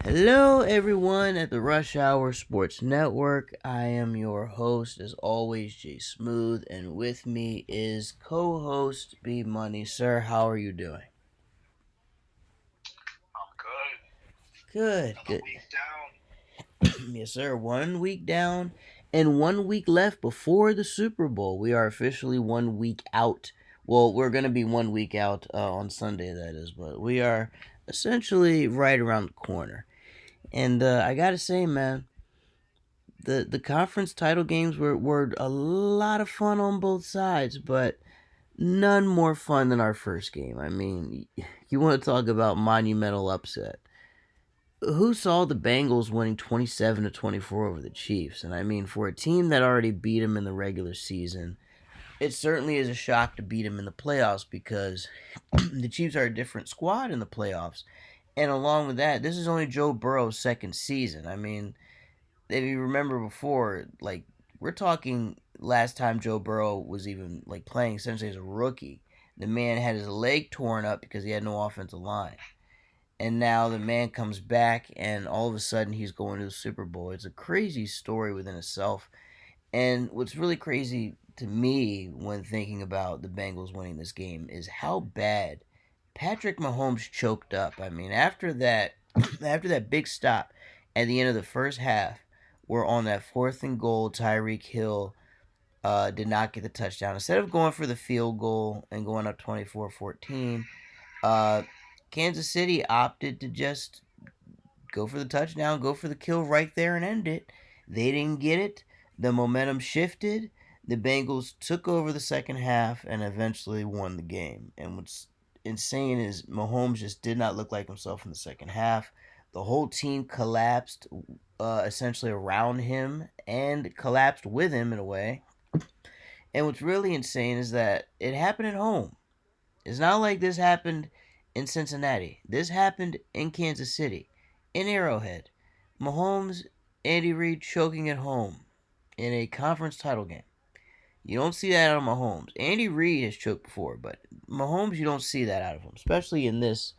Hello, everyone at the Rush Hour Sports Network. I am your host, as always, Jay Smooth, and with me is co host B Money. Sir, how are you doing? I'm good. Good, Another good. week down. Yes, sir. 1 week down and 1 week left before the Super Bowl. We are officially 1 week out. Well, we're going to be 1 week out on Sunday, that is, but we are essentially right around the corner. And I got to say, man, the conference title games were a lot of fun on both sides, but none more fun than our first game. I mean, you want to talk about monumental upset. Who saw the Bengals winning 27-24 over the Chiefs? And I mean, for a team that already beat them in the regular season, it certainly is a shock to beat them in the playoffs because the Chiefs are a different squad in the playoffs. And along with that, this is only Joe Burrow's second season. I mean, if you remember before, like we're talking last time Joe Burrow was even like playing essentially as a rookie. The man had his leg torn up because he had no offensive line. And now the man comes back and all of a sudden he's going to the Super Bowl. It's a crazy story within itself. And what's really crazy to me when thinking about the Bengals winning this game is how bad Patrick Mahomes choked up. I mean, after that big stop at the end of the first half, we're on that fourth and goal. Tyreek Hill did not get the touchdown. Instead of going for the field goal and going up 24-14, uh, Kansas City opted to just go for the touchdown, go for the kill right there and end it. They didn't get it. The momentum shifted. The Bengals took over the second half and eventually won the game. And what's insane is Mahomes just did not look like himself in the second half. The whole team collapsed essentially around him and collapsed with him in a way. And what's really insane is that it happened at home. It's not like this happened in Cincinnati. This happened in Kansas City, in Arrowhead. Mahomes, Andy Reid choking at home in a conference title game. You don't see that out of Mahomes. Andy Reid has choked before, but Mahomes, you don't see that out of him, especially in this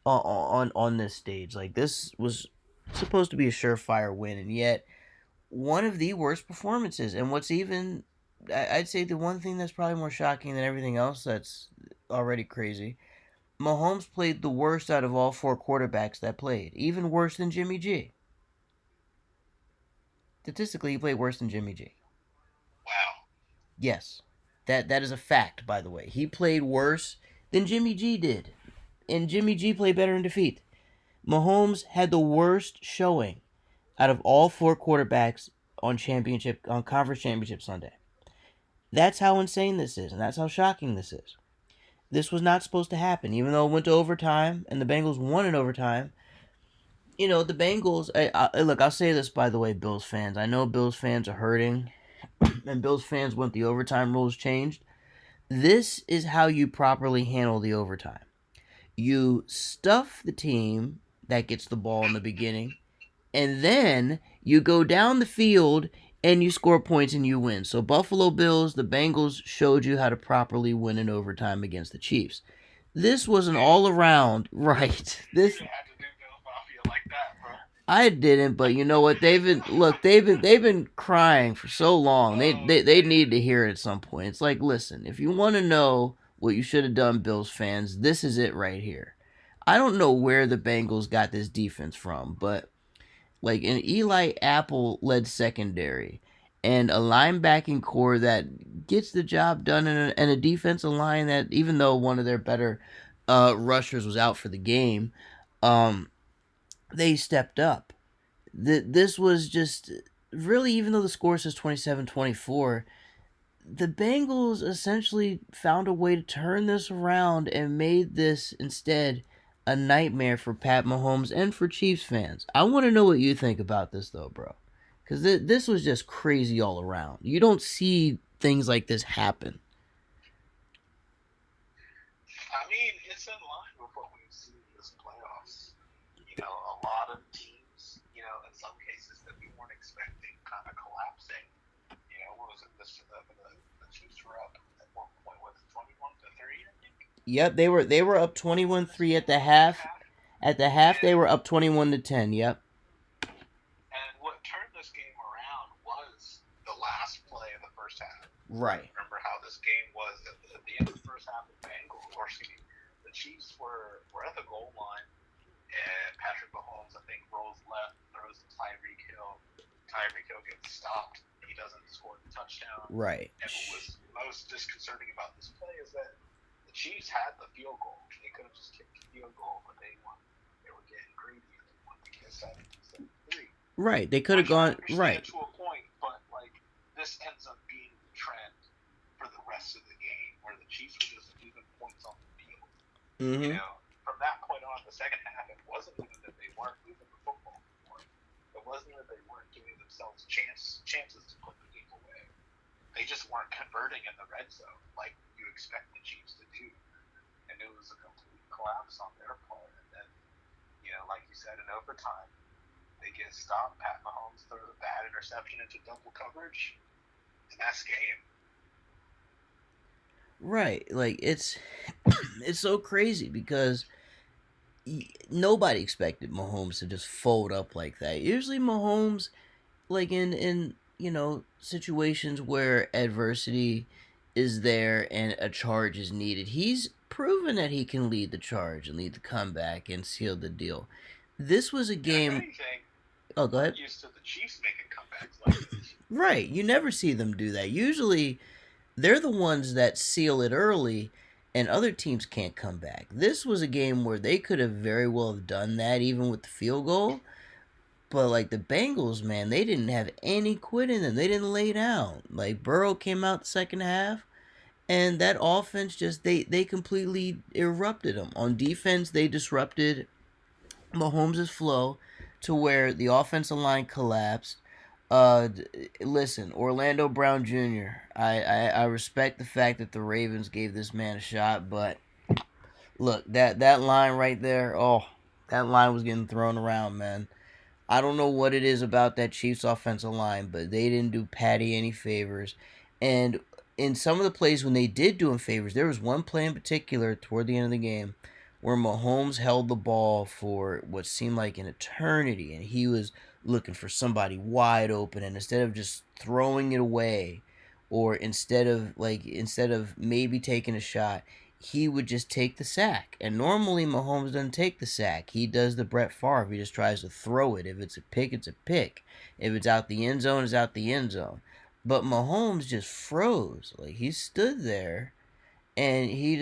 on this stage. Like this was supposed to be a surefire win, and yet one of the worst performances. And what's even, I'd say the one thing that's probably more shocking than everything else that's already crazy. Mahomes played the worst out of all four quarterbacks that played, even worse than Jimmy G. Statistically, he played worse than Jimmy G. Wow. Yes, that is a fact. By the way, he played worse than Jimmy G did, and Jimmy G played better in defeat. Mahomes had the worst showing out of all four quarterbacks on conference championship Sunday. That's how insane this is, and that's how shocking this is. This was not supposed to happen, even though it went to overtime and the Bengals won in overtime. The Bengals. Look, I'll say this by the way, Bills fans. I know Bills fans are hurting, and Bills fans want the overtime rules changed. This is how you properly handle the overtime. You stuff the team that gets the ball in the beginning, and then you go down the field and you score points and you win. So Buffalo Bills, the Bengals showed you how to properly win in overtime against the Chiefs. This was an Hey, all around right. you This didn't have to do Philadelphia like that, bro. I didn't, but you know what? They've been crying for so long. They Oh, they they man. need to hear it at some point. It's like, listen, if you want to know what you should have done, Bills fans, this is it right here. I don't know where the Bengals got this defense from, but like an Eli Apple led secondary and a linebacking core that gets the job done, and a defensive line that, even though one of their better rushers was out for the game, um, they stepped up. This was just really, even though the score says 27-24, the Bengals essentially found a way to turn this around and made this instead a nightmare for Pat Mahomes and for Chiefs fans. I want to know what you think about this, though, bro. Because this was just crazy all around. You don't see things like this happen. I mean, it's in line with what we've seen in this playoffs. A lot of teams, in some cases that we weren't expecting kind of collapsing. What was it? The Chiefs were up at one point, was it 21-3, I think? Yep, they were up 21-3 at the At half, half. At the half, they And were up 21-10. Yep. what turned this game around was the last play of the first half. Right. Remember how this game was at the end of the first half? The Bengals, or excuse me, the Chiefs were at the goal line, and Patrick Mahomes, I think, rolls left, throws to Tyreek Hill. Tyreek Hill gets stopped. He doesn't score the touchdown. Right. And what was most disconcerting about this play is that the Chiefs had the field goal. They could have just kicked the field goal, but they were getting greedy and they wanted to get 7-3. Right. They could have Which I gone. understand Right. to a point, but like this ends up being the trend for the rest of the game, where the Chiefs were just leaving points on the field. You Mm-hmm. know, from that point on, the second half, it wasn't even that they weren't moving the football anymore. It wasn't that they weren't giving themselves chances to put the game away. They just weren't converting in the red zone like you expect the Chiefs to do, and it was a complete collapse on their part. And then, like you said, in overtime, they get stopped. Pat Mahomes throws a bad interception into double coverage, and that's game. Right. Like it's so crazy because nobody expected Mahomes to just fold up like that. Usually Mahomes, like in situations where adversity is there and a charge is needed, he's proven that he can lead the charge and lead the comeback and seal the deal. This was a And if game. anything, Oh, go we're ahead. used to the Chiefs making comebacks like this. Right, you never see them do that. Usually they're the ones that seal it early and other teams can't come back. This was a game where they could have very well have done that even with the field goal. But like the Bengals, man, they didn't have any quit in them. They didn't lay down. Like Burrow came out the second half, and that offense just they completely erupted them. On defense, they disrupted Mahomes' flow to where the offensive line collapsed. Listen, Orlando Brown Jr. I respect the fact that the Ravens gave this man a shot, but look, that line right there, oh, that line was getting thrown around, man. I don't know what it is about that Chiefs offensive line, but they didn't do Patty any favors. And in some of the plays when they did do him favors, there was one play in particular toward the end of the game where Mahomes held the ball for what seemed like an eternity, and he was looking for somebody wide open, and instead of just throwing it away, or instead of maybe taking a shot, he would just take the sack. And normally Mahomes doesn't take the sack. He does the Brett Favre. He just tries to throw it. If it's a pick, it's a pick. If it's out the end zone, it's out the end zone. But Mahomes just froze. Like he stood there and he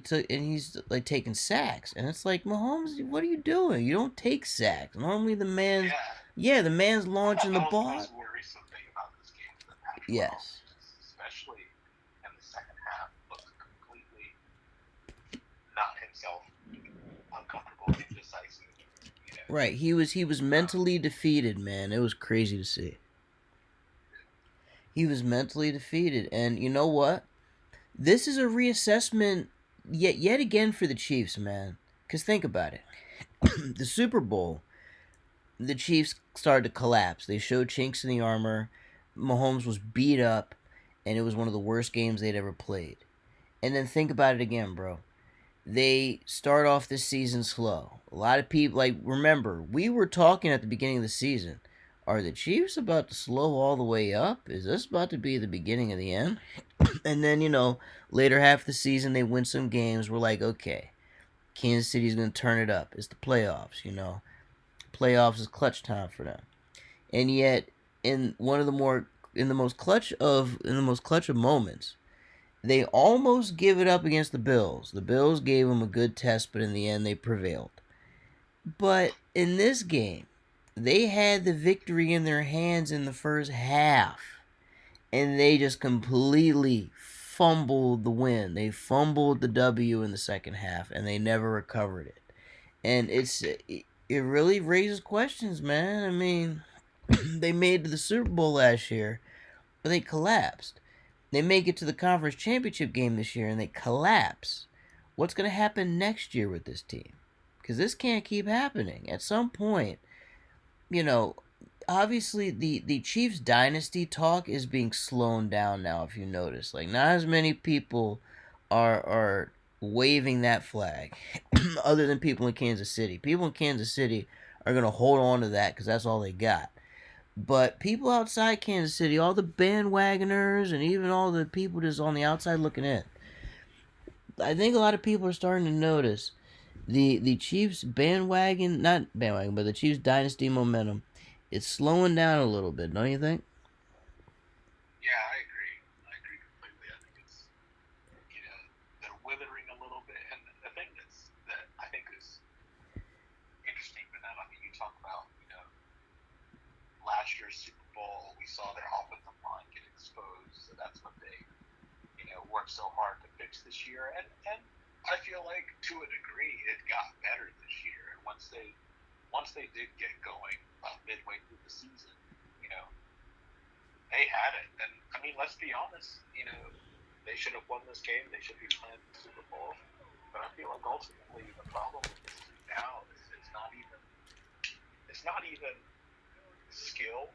took and he's like taking sacks. And it's like, Mahomes, what are you doing? You don't take sacks. Normally Yeah, the man's launching the that was the ball. most worrisome thing about this game for Patrick Yes. Mahomes, especially in the second half. Looked completely not himself, uncomfortable, indecisive. You know, Right. He was um, mentally defeated, man. It was crazy to see. He was mentally defeated. And you know what? This is a reassessment yet again for the Chiefs, man. Cuz think about it. The Super Bowl, the Chiefs started to collapse. They showed chinks in the armor. Mahomes was beat up and it was one of the worst games they'd ever played. And then think about it again, bro. They start off this season slow. A lot of people, like, remember, we were talking at the beginning of the season. Are the Chiefs about to slow all the way up? Is this about to be the beginning of the end? And then, later half of the season, they win some games. We're like, okay, Kansas City's going to turn it up. It's the playoffs. Playoffs is clutch time for them. And yet, in one of the more in the most clutch of moments, they almost give it up against the Bills. The Bills gave them a good test, but in the end, they prevailed. But in this game, they had the victory in their hands in the first half, and they just completely fumbled the win. They fumbled the W in the second half, and they never recovered it. And it really raises questions, man. I mean, they made it to the Super Bowl last year, but they collapsed. They make it to the conference championship game this year and they collapse. What's going to happen next year with this team? Because this can't keep happening. At some point, you know, obviously the Chiefs dynasty talk is being slowed down now. If you notice, like not as many people are waving that flag, other than people in Kansas City. People in Kansas City are going to hold on to that because that's all they got. But people outside Kansas City, all the bandwagoners and even all the people just on the outside looking in, I think a lot of people are starting to notice the Chiefs bandwagon, not bandwagon, but the Chiefs dynasty momentum. It's slowing down a little bit, don't you think? Yeah, I agree. I agree completely. I think it's, they're withering a little bit. And the thing that I think is interesting for them, I mean, you talk about, last year's Super Bowl, we saw their offensive line get exposed. So that's what they, worked so hard to fix this year. And I feel like to a degree it got better this year. And once they did get going midway through the season, you know, they had it. And I mean, let's be honest, they should have won this game. They should be playing the Super Bowl. But I feel like ultimately the problem with this team now is it's not even skill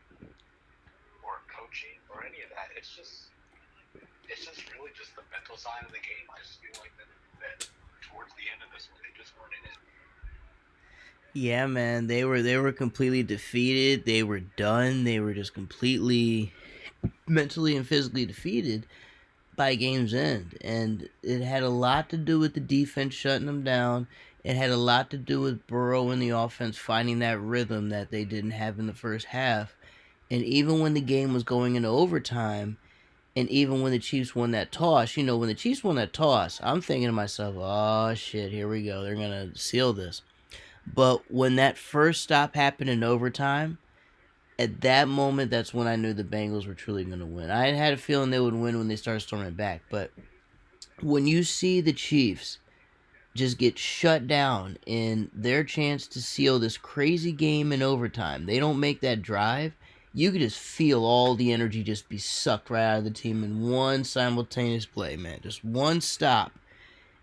or coaching or any of that. It's just really just the mental side of the game. I just feel like that towards the end of this one they just weren't in it. Yeah, man, they were completely defeated. They were done. They were just completely mentally and physically defeated by game's end, and it had a lot to do with the defense shutting them down. It had a lot to do with Burrow and the offense finding that rhythm that they didn't have in the first half. And even when the game was going into overtime, and even when the Chiefs won that toss, when the Chiefs won that toss, I'm thinking to myself, oh shit, here we go. They're going to seal this. But when that first stop happened in overtime, at that moment, that's when I knew the Bengals were truly going to win. I had a feeling they would win when they started storming back, but when you see the Chiefs just get shut down in their chance to seal this crazy game in overtime, they don't make that drive. You could just feel all the energy just be sucked right out of the team in one simultaneous play, man. Just one stop,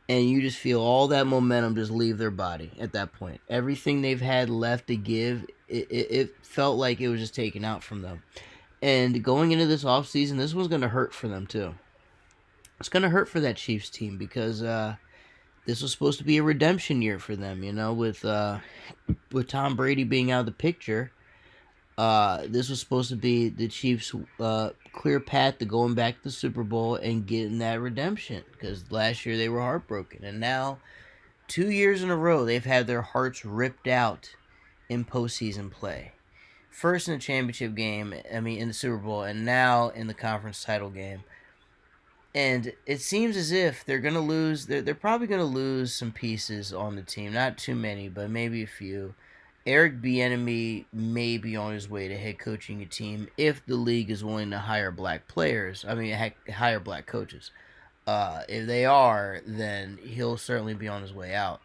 and you just feel all that momentum just leave their body at that point. Everything they've had left to give, it felt like it was just taken out from them. And going into this offseason, this one's going to hurt for them, too. It's going to hurt for that Chiefs team because this was supposed to be a redemption year for them, with Tom Brady being out of the picture. This was supposed to be the Chiefs' clear path to going back to the Super Bowl and getting that redemption because last year they were heartbroken, and now 2 years in a row they've had their hearts ripped out in postseason play. First in the championship game, I mean in the Super Bowl, and now in the conference title game. And it seems as if they're gonna lose. They're probably gonna lose some pieces on the team. Not too many, but maybe a few. Eric Bieniemy may be on his way to head coaching a team if the league is willing to hire black players. I mean, hire black coaches. If they are, then he'll certainly be on his way out.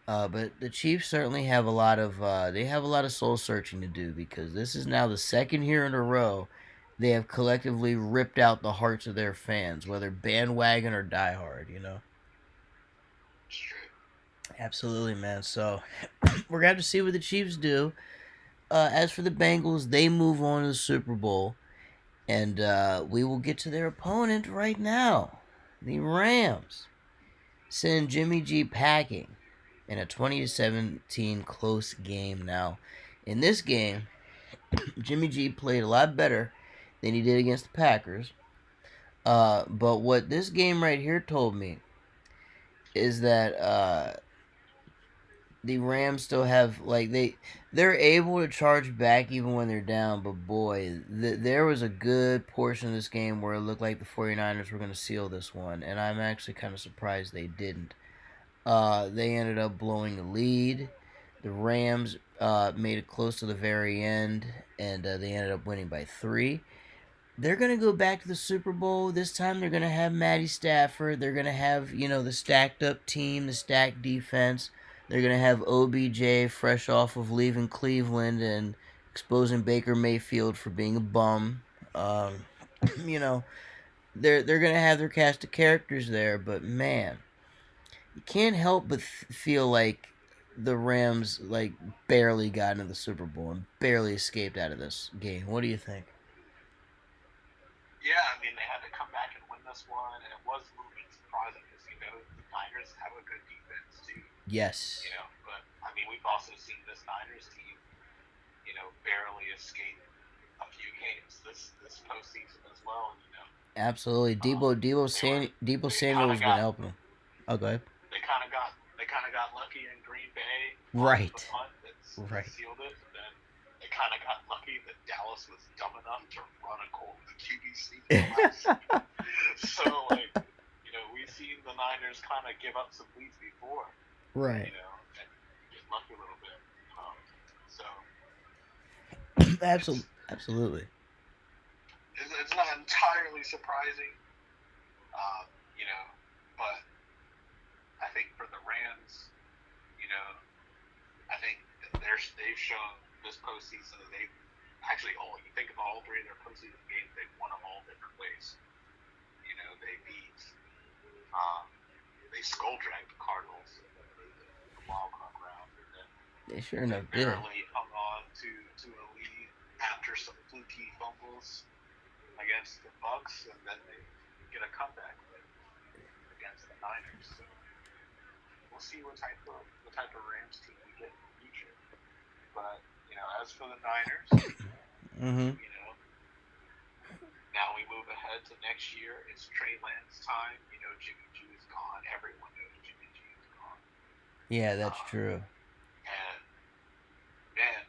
But the Chiefs certainly have a lot of they have a lot of soul searching to do because this is now the second year in a row they have collectively ripped out the hearts of their fans, whether bandwagon or diehard. It's true. Absolutely, man. So we're gonna have to see what the Chiefs do. As for the Bengals, they move on to the Super Bowl, and we will get to their opponent right now, the Rams. Send Jimmy G packing in a 20-17 close game. Now, in this game, Jimmy G played a lot better than he did against the Packers. But what this game right here told me is that the Rams still have they're able to charge back even when they're down. But boy, there was a good portion of this game where it looked like the 49ers were going to seal this one, and I'm actually kind of surprised they didn't. They ended up blowing the lead. The Rams made it close to the very end, and they ended up winning by 3. They're going to go back to the Super Bowl. This time they're going to have Matty Stafford. They're going to have, the stacked up team, the stacked defense. They're going to have OBJ fresh off of leaving Cleveland and exposing Baker Mayfield for being a bum. Um, you know, they're going to have their cast of characters there, but man, you can't help but feel like the Rams barely got into the Super Bowl and barely escaped out of this game. What do you think? Yeah, I mean they had to come back and win this one, and it was a little bit surprising because Niners have a good defense too. Yes. But I mean, we've also seen this Niners team, barely escape a few games this postseason as well. Absolutely. Debo they kind Samuel's of been got helping. Okay. they kind of got lucky in Green Bay on the Right. punt that Right. sealed it. And then they kind of got lucky that Dallas was dumb enough to run a cold the QB sneak last. So we've seen the Niners kind of give up some leads before, Right. and get lucky a little bit. So it's Absolutely. it's not entirely surprising, um, you know, but I think for the Rams, you know, I think they've shown this postseason that they've actually you think of all three of their postseason games, they've won them all different ways. They beat, um, they skull dragged the Cardinals in the wild card round, and then They sure they enough did. barely hung on to a lead after some fluky fumbles against the Bucks, and then they get a comeback win against the Niners. So we'll see what type of Rams team we get in the future. But as for the Niners, Mm-hmm. now we move ahead to next year. It's Trey Lance time. Jimmy G is gone. Everyone knows Jimmy G is gone. Yeah, that's Um, true. and man,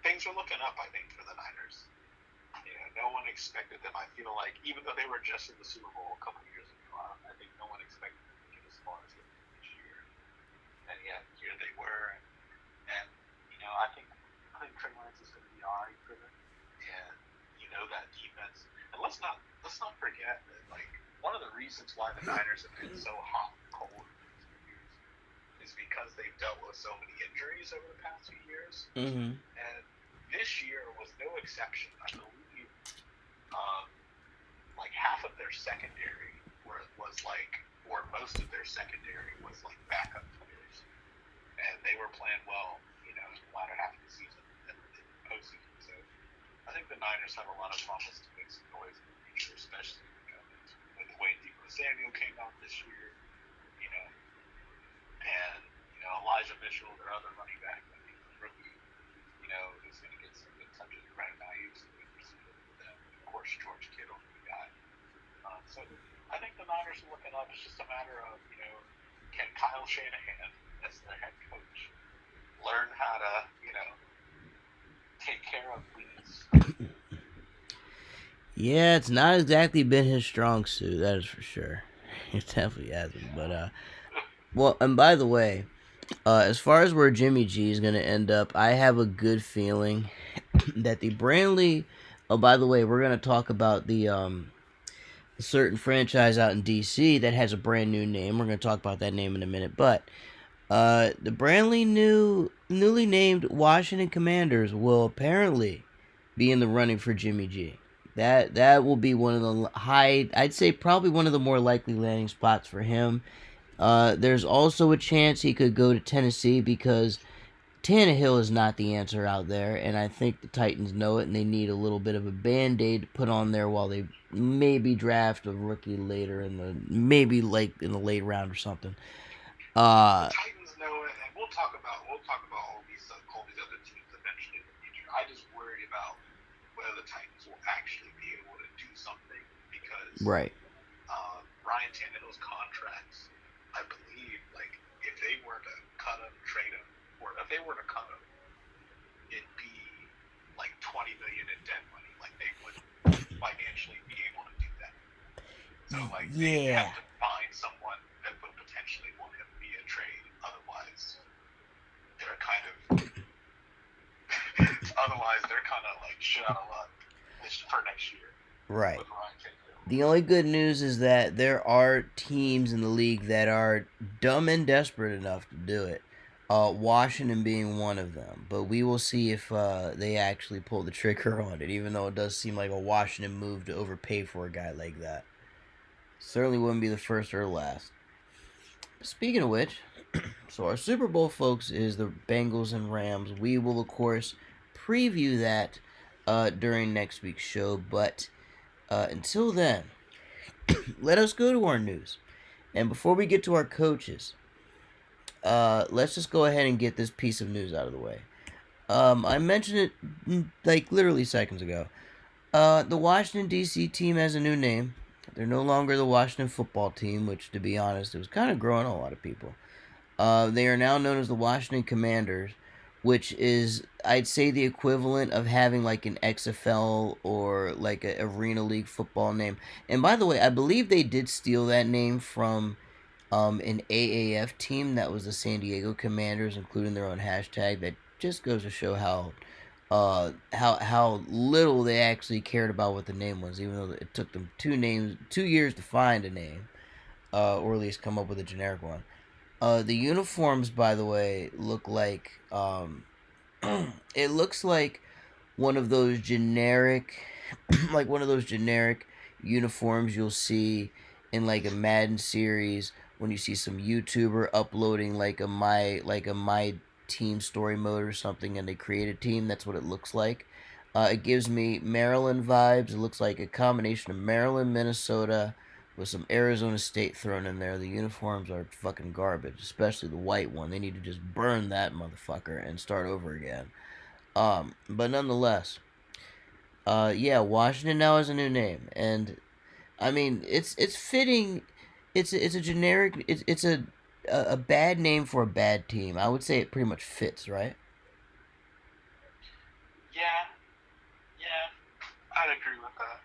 things are looking up. I think for the Niners. No one expected them. I feel like even though they were just in the Super Bowl a couple of years ago, I think no one expected them to get as far as they did this year. And yet here they were. And I think Trey Lance is going to be all right for them. And that defense. And let's not forget that one of the reasons why the Niners have been so hot and cold in recent years is because they've dealt with so many injuries over the past few years. Mm-hmm. And this year was no exception. I believe um, half of their secondary or most of their secondary was backup players, and they were playing well, in the latter half of the season and the postseason. So I think the Niners have a lot of promise to make some noise in the future, especially with the way Debo Samuel came out this year, you know, and Elijah Mitchell, their other running back, I think the rookie, who's going to get some good touches. Right now, he's a good receiver for them. And of course, George Kittle, the guy. So I think the Niners are looking up. It's just a matter of can Kyle Shanahan, as their head coach, learn how to take care of leads. Yeah, it's not exactly been his strong suit, that is for sure. It definitely hasn't. But well, and by the way, as far as where Jimmy G is gonna end up, I have a good feeling that the Brantley. Oh, by the way, we're gonna talk about the a certain franchise out in DC that has a brand new name. We're gonna talk about that name in a minute, but the newly named Washington Commanders will apparently be in the running for Jimmy G. That will be one of the I'd say probably one of the more likely landing spots for him. There's also a chance he could go to Tennessee because Tannehill is not the answer out there, and I think the Titans know it, and they need a little bit of a band-aid to put on there while they maybe draft a rookie later maybe like in the late round or something. The Uh, Titans know it, and we'll talk about all these other teams eventually in the future. I just worry about whether the Titans will actually be able to do something because right. Ryan Tannehill's contracts, I believe, if they were to cut him, trade him, or if they were to cut him, it'd be 20 million in dead money. They wouldn't financially be able to do that. So they'd have Yeah. to find someone that would potentially want him via trade. They're kind of otherwise they're kind of shit out of luck for next year Right. with Ryan Tannehill. The only good news is that there are teams in the league that are dumb and desperate enough to do it. Washington being one of them, but we will see if they actually pull the trigger on it. Even though it does seem like a Washington move to overpay for a guy like that, certainly wouldn't be the first or last. Speaking of which, so our Super Bowl, folks, is the Bengals and Rams. We will, of course, preview that during next week's show. But until then, let us go to our news. And before we get to our coaches, let's just go ahead and get this piece of news out of the way. I mentioned it like literally seconds ago. The Washington D.C. team has a new name. They're no longer the Washington football team, which, to be honest, it was kind of growing on a lot of people. They are now known as the Washington Commanders, which is, I'd say, the equivalent of having like an XFL or like a Arena League football name. And by the way, I believe they did steal that name from an AAF team that was the San Diego Commanders, including their own hashtag. That just goes to show how little they actually cared about what the name was, even though it took them 2 years to find a name, or at least come up with a generic one. The uniforms, by the way, look like it looks like one of those generic, like one of those generic uniforms you'll see in like a Madden series when you see some YouTuber uploading like a my team story mode or something, and they create a team. That's what it looks like. It gives me Maryland vibes. It looks like a combination of Maryland, Minnesota, with some Arizona State thrown in there. The uniforms are fucking garbage, especially the white one. They need to just burn that motherfucker and start over again. But nonetheless, yeah, Washington now has a new name, and I mean it's fitting. It's a generic. It's a bad name for a bad team. I would say it pretty much fits, right? Yeah, yeah, I'd agree with that.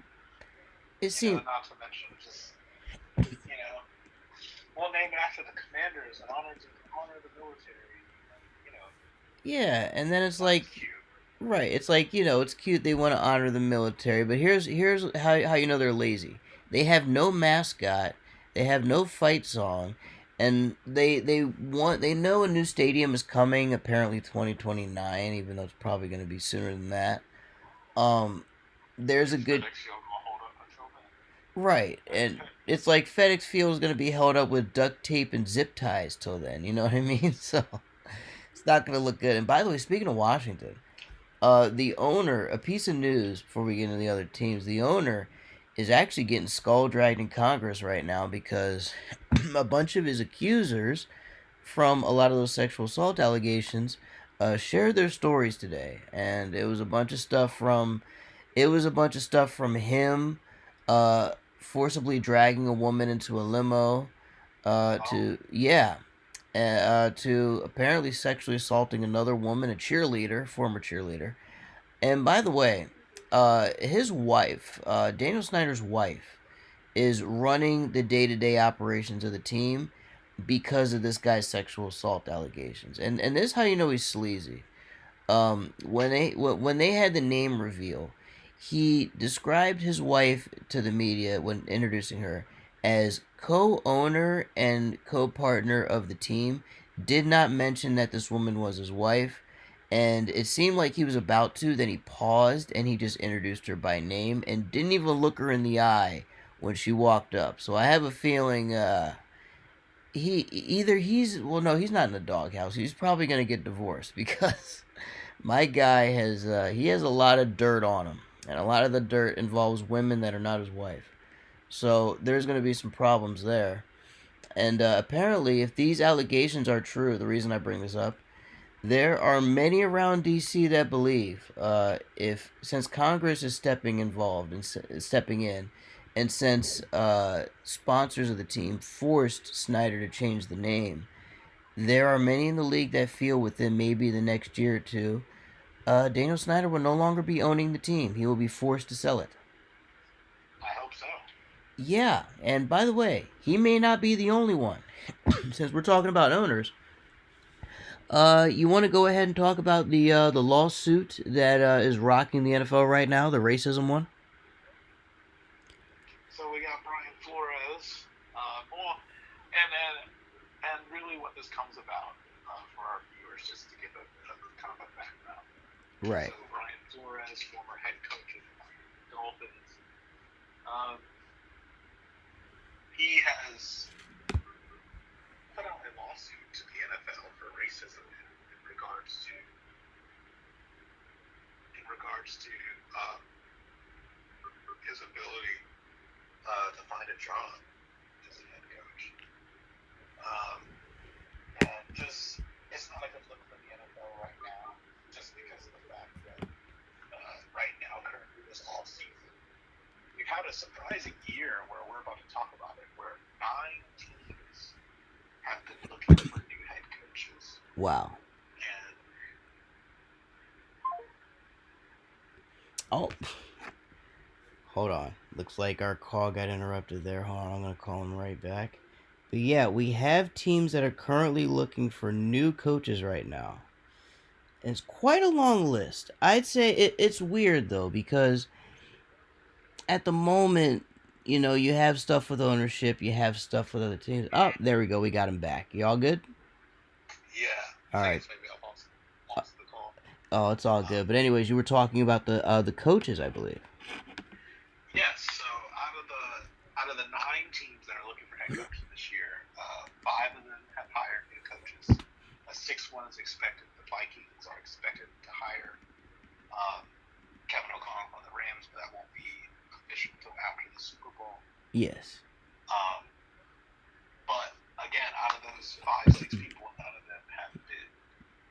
It seems Not to mention just you know, we'll name it after the commanders and honor the military. You know, yeah, and then it's sounds like cute. right. It's like it's cute they want to honor the military, but here's how you know they're lazy. They have no mascot. They have no fight song, and they know a new stadium is coming. Apparently 2029, even though it's probably going to be sooner than that. Um, there's a Is good FedEx Field gonna hold up until right, and it's like FedEx Field is going to be held up with duct tape and zip ties till then. You know what I mean? So it's not going to look good. And by the way, speaking of Washington. The owner, a piece of news before we get into the other teams, the owner is actually getting skull dragged in Congress right now because a bunch of his accusers from a lot of those sexual assault allegations shared their stories today, and it was a bunch of stuff from him forcibly dragging a woman into a limo, oh, to yeah, to apparently sexually assaulting another woman, a cheerleader, former cheerleader. And by the way, his wife, Daniel Snyder's wife, is running the day-to-day operations of the team because of this guy's sexual assault allegations. And this is how you know he's sleazy. When they had the name reveal, he described his wife to the media when introducing her as co-owner and co-partner of the team. Did not mention that this woman was his wife, and it seemed like he was about to. Then he paused and he just introduced her by name and didn't even look her in the eye when she walked up. So I have a feeling he's well, no, he's not in the doghouse. He's probably gonna get divorced because my guy has a lot of dirt on him, and a lot of the dirt involves women that are not his wife. So there's going to be some problems there. And apparently, if these allegations are true, the reason I bring this up, there are many around D.C. that believe if since Congress is stepping in, and since sponsors of the team forced Snyder to change the name, there are many in the league that feel within maybe the next year or two Daniel Snyder will no longer be owning the team. He will be forced to sell it. I hope so. Yeah, and by the way, he may not be the only one. Since we're talking about owners, you want to go ahead and talk about the lawsuit that is rocking the NFL right now, the racism one? So we got Brian Flores. Well, and really what this comes about for our viewers, just to give a kind of a background. Right. So Brian Flores, former head coach of the Dolphins, um, he has put out a lawsuit to the NFL for racism in regards to his ability to find a job as a head coach. And just, it's not a good look for the NFL right now, just because of the fact that right now, currently this off season, we've had a surprising year where we're about to talk about it, where 9 teams have been looking for new head coaches. Wow. And Oh, hold on. Looks like our call got interrupted there. Hold on, I'm gonna call him right back. But yeah, we have teams that are currently looking for new coaches right now. And it's quite a long list. I'd say it's weird though because at the moment, you have stuff with ownership, you have stuff with other teams. Oh, there we go. We got him back. You all good? yeah, All I right. guess maybe I Uh, lost the call. Oh, it's all Um, good. But anyways, you were talking about the coaches, I believe. yes, so out of the 9 teams that are looking for head coaches this year, 5 of them have hired new coaches. A sixth one is expected. The Vikings are expected to hire um, Kevin O'Connell from the Rams, but that won't be official until after the Super Bowl. Yes. Um, but again, out of those five, six people, none of them have been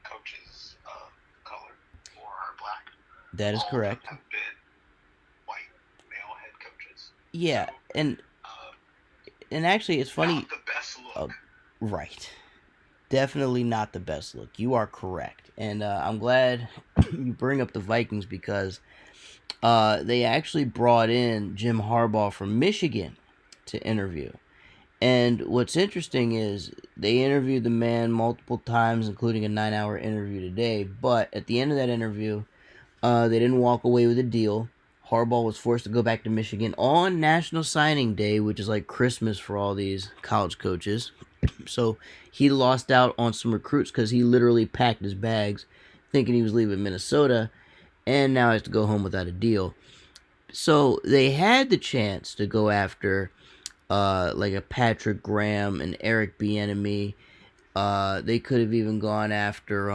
coaches of color or are black. That is All of them correct. have been white male head coaches. So, Yeah, and uh, and actually, it's not funny. the best Uh, look. right. Definitely not the best look. You are correct, and I'm glad you bring up the Vikings because they actually brought in Jim Harbaugh from Michigan to interview. And what's interesting is they interviewed the man multiple times, including a 9-hour interview today. But at the end of that interview, they didn't walk away with a deal. Harbaugh was forced to go back to Michigan on National Signing Day, which is like Christmas for all these college coaches. So he lost out on some recruits because he literally packed his bags thinking he was leaving Minnesota and now has to go home without a deal. So they had the chance to go after like a Patrick Graham and Eric Bieniemy. They could have even gone after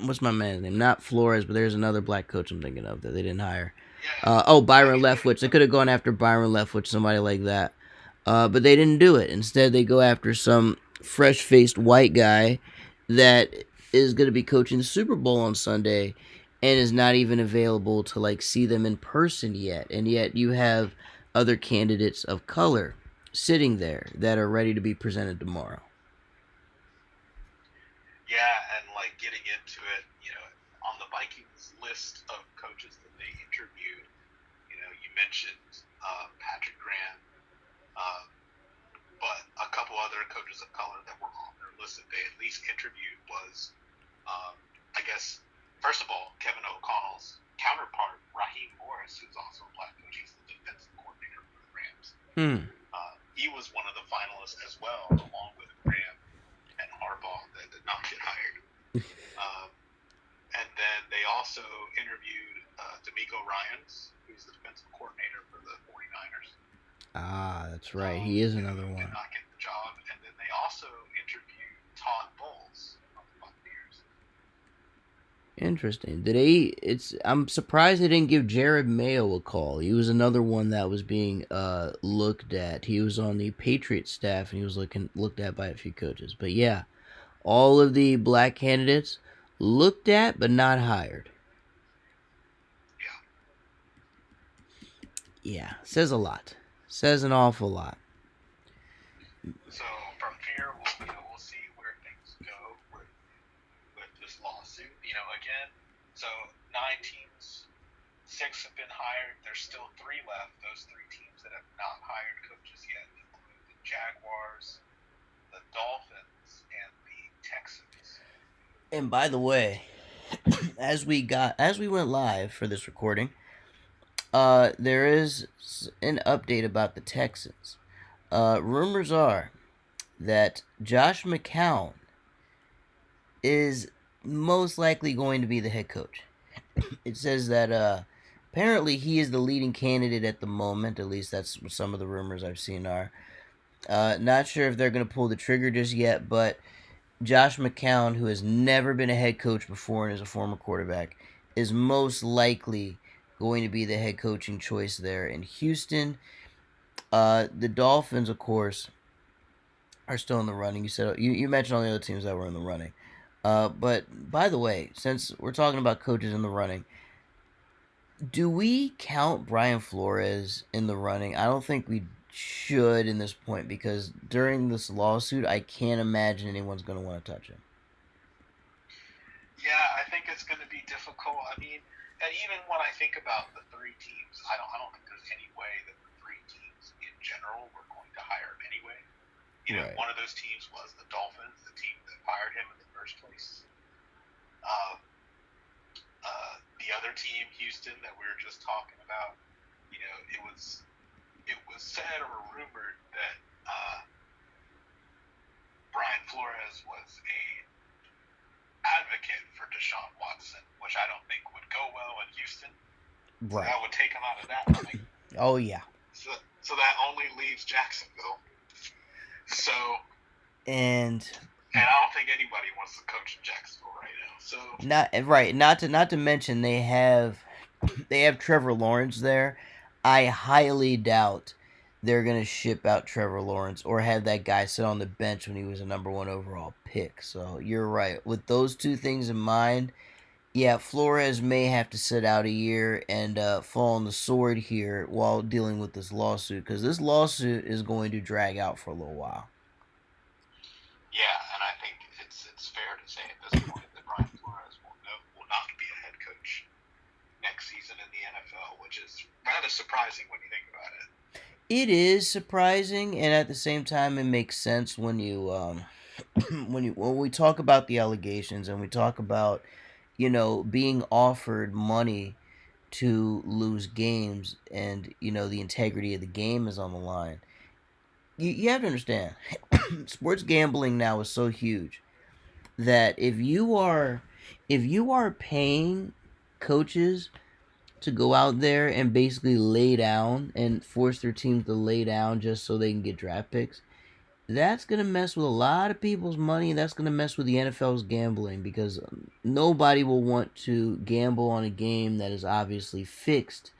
what's my man's name? Not Flores, but there's another black coach I'm thinking of that they didn't hire. Yeah, I Byron mean, Leftwich. They could have gone after Byron Leftwich, somebody like that. But they didn't do it. Instead, they go after some fresh-faced white guy that is going to be coaching the Super Bowl on Sunday and is not even available to like see them in person yet. And yet you have other candidates of color sitting there that are ready to be presented tomorrow. yeah, and like getting into it, on the Vikings list of coaches that they interviewed, you mentioned Patrick Graham, um, but a couple other coaches of color that were on their list that they at least interviewed was, I guess, first of all, Kevin O'Connell's counterpart, Raheem Morris, who's also a black coach. He's the defensive coordinator for the Rams. Hmm. He was one of the finalists as well, along with Graham and Harbaugh, that did not get hired. Um, and then they also interviewed D'Amico Ryans, who's the defensive coordinator for the 49ers. Ah, that's right. He is another Who did one. not get the job. And then they also interviewed Todd Bowles of the Buccaneers. Interesting. Did they? It's. I'm surprised they didn't give Jared Mayo a call. He was another one that was being looked at. He was on the Patriots staff and he was looked at by a few coaches. But yeah, all of the black candidates looked at but not hired. Yeah. Yeah, says a lot. Says an awful lot. So from here, we'll see where things go with this lawsuit. Again, so 9 teams, 6 have been hired. There's still 3 left. Those 3 teams that have not hired coaches yet include the Jaguars, the Dolphins, and the Texans. And by the way, as we went live for this recording, there is an update about the Texans. Rumors are that Josh McCown is most likely going to be the head coach. It says that apparently he is the leading candidate at the moment. At least that's what some of the rumors I've seen are. Not sure if they're going to pull the trigger just yet, but Josh McCown, who has never been a head coach before and is a former quarterback, is most likely going to be the head coaching choice there in Houston. The Dolphins, of course, are still in the running. You mentioned all the other teams that were in the running. But by the way, since we're talking about coaches in the running, do we count Brian Flores in the running? I don't think we should in this point because during this lawsuit, I can't imagine anyone's going to want to touch him. Yeah, I think it's going to be difficult. I mean, and even when I think about the three teams, I don't think there's any way that the three teams in general were going to hire him anyway. Right. One of those teams was the Dolphins, the team that fired him in the first place. Um, the other team, Houston, that we were just talking about, it was said or rumored that Brian Flores was a advocate for Deshaun Watson, which I don't think would go well in Houston. So Right. that would take him out of that running. Oh yeah. So that only leaves Jacksonville. So And and I don't think anybody wants to coach in Jacksonville right now. So not right, not to mention they have Trevor Lawrence there. I highly doubt they're gonna ship out Trevor Lawrence or have that guy sit on the bench when he was a number one overall pick. So you're right. With those two things in mind, yeah, Flores may have to sit out a year and fall on the sword here while dealing with this lawsuit because this lawsuit is going to drag out for a little while. yeah, and I think it's fair to say at this point that Brian Flores will not be a head coach next season in the NFL, which is rather surprising when you think about it. It is surprising, and at the same time, it makes sense when you when we talk about the allegations and we talk about being offered money to lose games and the integrity of the game is on the line. You have to understand, sports gambling now is so huge that if you are paying coaches to go out there and basically lay down and force their teams to lay down just so they can get draft picks, that's going to mess with a lot of people's money and that's going to mess with the NFL's gambling because nobody will want to gamble on a game that is obviously fixed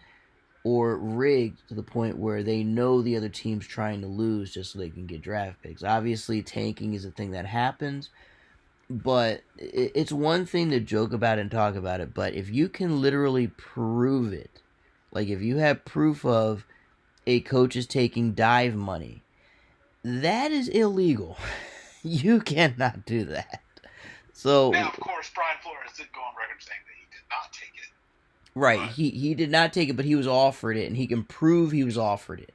or rigged to the point where they know the other team's trying to lose just so they can get draft picks. Obviously, tanking is a thing that happens, but it's one thing to joke about and talk about it, but if you can literally prove it, like if you have proof of a coach is taking dive money, that is illegal. You cannot do that. Now, So of course, Brian Flores did go on record saying that he did not take it, right, but he did not take it, but he was offered it, and he can prove he was offered it.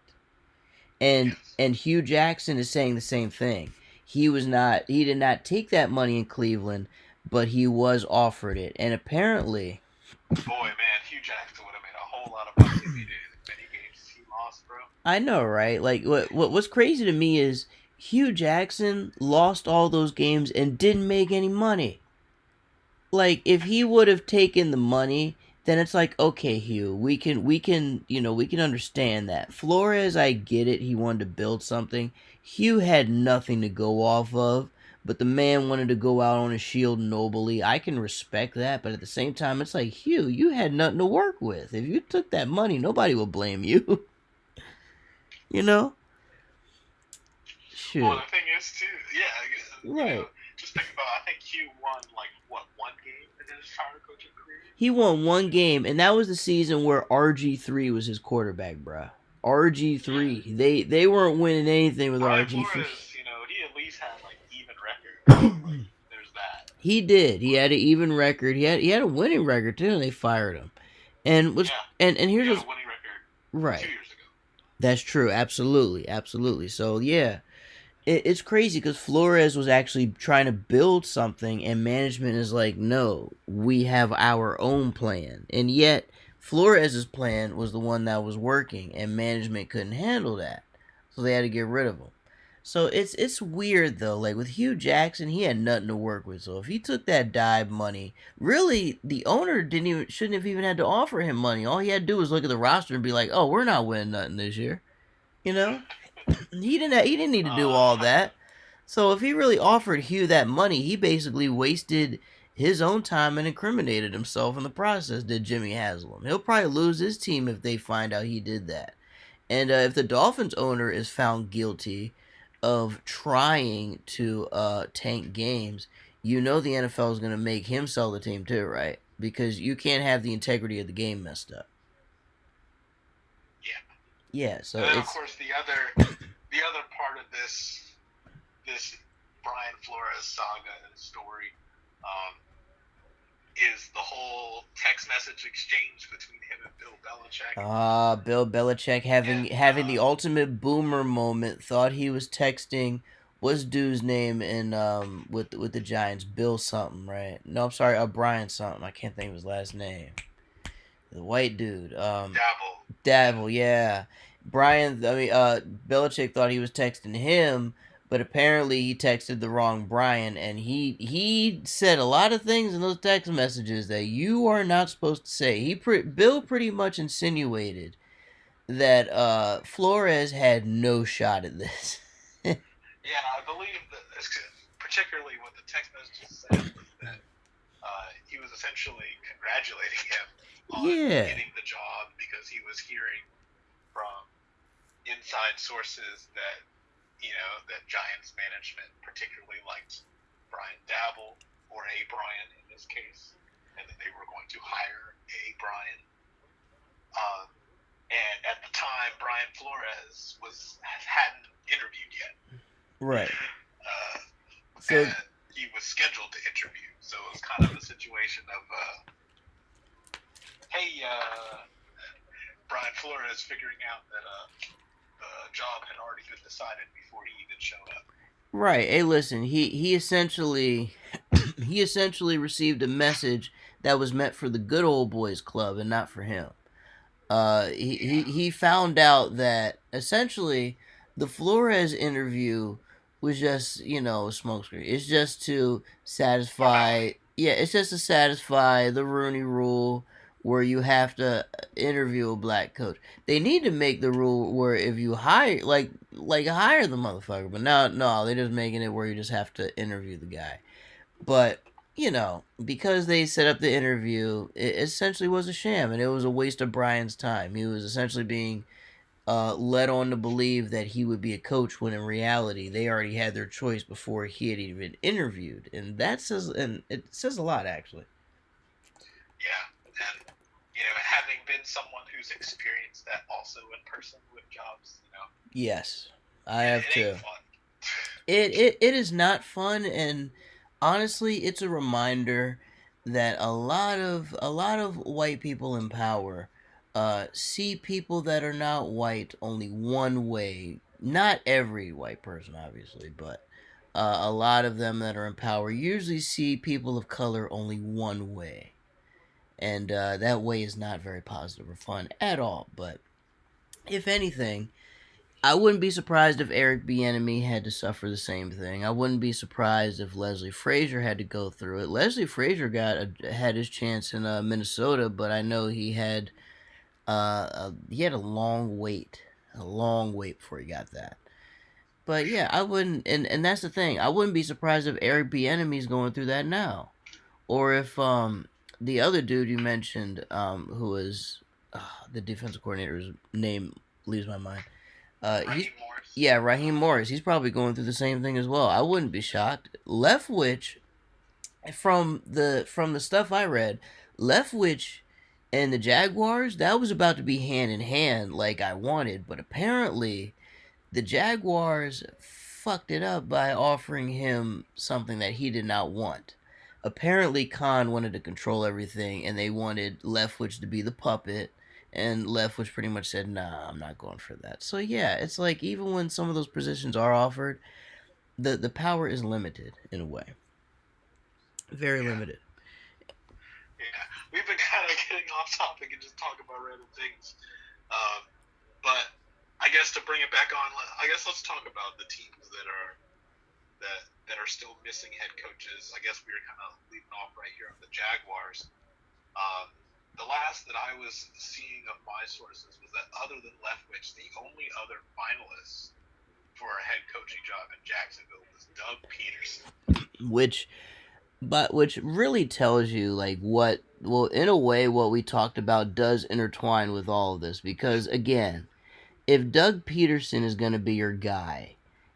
And yes, and Hugh Jackson is saying the same thing. He did not take that money in Cleveland, but he was offered it. And apparently, boy, man, Hugh Jackson would have made a whole lot of money if he did as many games as he lost, bro. I know, right? Like what's crazy to me is Hugh Jackson lost all those games and didn't make any money. Like if he would have taken the money, then it's like, okay, Hugh, we can understand that. Flores, I get it, he wanted to build something. Hugh had nothing to go off of, but the man wanted to go out on a shield nobly. I can respect that, but at the same time it's like, Hugh, you had nothing to work with. If you took that money, nobody will blame you. you know? Well, Shoot. the thing is, too, yeah, Right. just think about. I think Hugh won like what one game in his entire coaching career. He won one game, and that was the season where RG3 was his quarterback, bruh. Yeah, RG3. They weren't winning anything with Brian RG3. Flores, he at least had like even record. So like, there's that. He did. He But had an even record. He had a winning record too, and they fired him. And was yeah, and he here's had what's a winning record right. 2 years ago. That's true. Absolutely, absolutely. So yeah, it's crazy because Flores was actually trying to build something, and management is like, no, we have our own plan. And yet, Flores's plan was the one that was working, and management couldn't handle that, so they had to get rid of him. So it's weird though. Like with Hugh Jackson, he had nothing to work with. So if he took that dive money, really, the owner didn't even shouldn't have even had to offer him money. All he had to do was look at the roster and be like, "Oh, we're not winning nothing this year." You know, he didn't need to do all uh, that. So if he really offered Hugh that money, he basically wasted his own time and incriminated himself in the process. Did Jimmy Haslam? He'll probably lose his team if they find out he did that. And if the Dolphins owner is found guilty, of trying to tank games, you know the NFL is going to make him sell the team too, right? Because you can't have the integrity of the game messed up. Yeah. Yeah, so And then of it's course the other part of this Brian Flores saga and story um, is the whole text message exchange between him and Bill Belichick. Bill Belichick having And having the ultimate boomer moment. Thought he was texting what's dude's name in with the Giants, Bill something, right? No, I'm sorry, Brian something. I can't think of his last name. The white dude. Dabble. Yeah. Dabble, yeah. Brian, I mean, Belichick thought he was texting him, but apparently he texted the wrong Brian, and he said a lot of things in those text messages that you are not supposed to say. Bill pretty much insinuated that Flores had no shot at this. Yeah, I believe that particularly what the text messages said was that he was essentially congratulating him on Yeah. getting the job because he was hearing from inside sources that that Giants management particularly liked Brian Dabble or a Brian in this case, and that they were going to hire a Brian. Um, and at the time, Brian Flores hadn't interviewed yet, Right. uh, So and he was scheduled to interview. So it was kind of a situation of, hey, Brian Flores figuring out that the job had already been decided before he even showed up. right. Hey, listen. He essentially he essentially received a message that was meant for the good old boys club and not for him. Yeah. He found out that essentially the Flores interview was just a smokescreen. It's just to satisfy, Formality. yeah, it's just to satisfy the Rooney Rule where you have to interview a black coach. They need to make the rule where if you hire like hire the motherfucker, but now no, they're just making it where you just have to interview the guy. But because they set up the interview, it essentially was a sham, and it was a waste of Brian's time. He was essentially being led on to believe that he would be a coach when in reality they already had their choice before he had even interviewed, and it says a lot actually. Yeah. And, having been someone who's experienced that also in person with jobs, Yes, I have it ain't too. fun. It is not fun, and honestly, it's a reminder that a lot of white people in power see people that are not white only one way. Not every white person, obviously, but a lot of them that are in power usually see people of color only one way, and that way is not very positive or fun at all. But if anything, I wouldn't be surprised if Eric Bieniemy had to suffer the same thing. I wouldn't be surprised if Leslie Frazier had to go through it. Leslie Frazier had his chance in Minnesota, but I know he had a long wait before he got that. For But yeah, sure. I wouldn't, and that's the thing. I wouldn't be surprised if Eric Bieniemy's going through that now, or if the other dude you mentioned who was the defensive coordinator's name leaves my mind. He's Raheem Morris. Yeah, Raheem Morris. He's probably going through the same thing as well. I wouldn't be shocked. Leftwich, from the stuff I read, Leftwich and the Jaguars, that was about to be hand in hand like I wanted, but apparently the Jaguars fucked it up by offering him something that he did not want. Apparently, Khan wanted to control everything, and they wanted Leftwich to be the puppet. And Leftwich pretty much said, "Nah, I'm not going for that." So yeah, it's like even when some of those positions are offered, the power is limited in a way, very Yeah. limited. Yeah. We've been kind of getting off topic and just talking about random things. Um, but I guess to bring it back on, I guess let's talk about the teams that are still missing head coaches. I guess we were kind of leaving off right here on the Jaguars. Um, the last that I was seeing of my sources was that other than Leftwich, the only other finalist for a head coaching job in Jacksonville was Doug Peterson. Which, which really tells you like what, well, in a way, what we talked about does intertwine with all of this because again, if Doug Peterson is going to be your guy,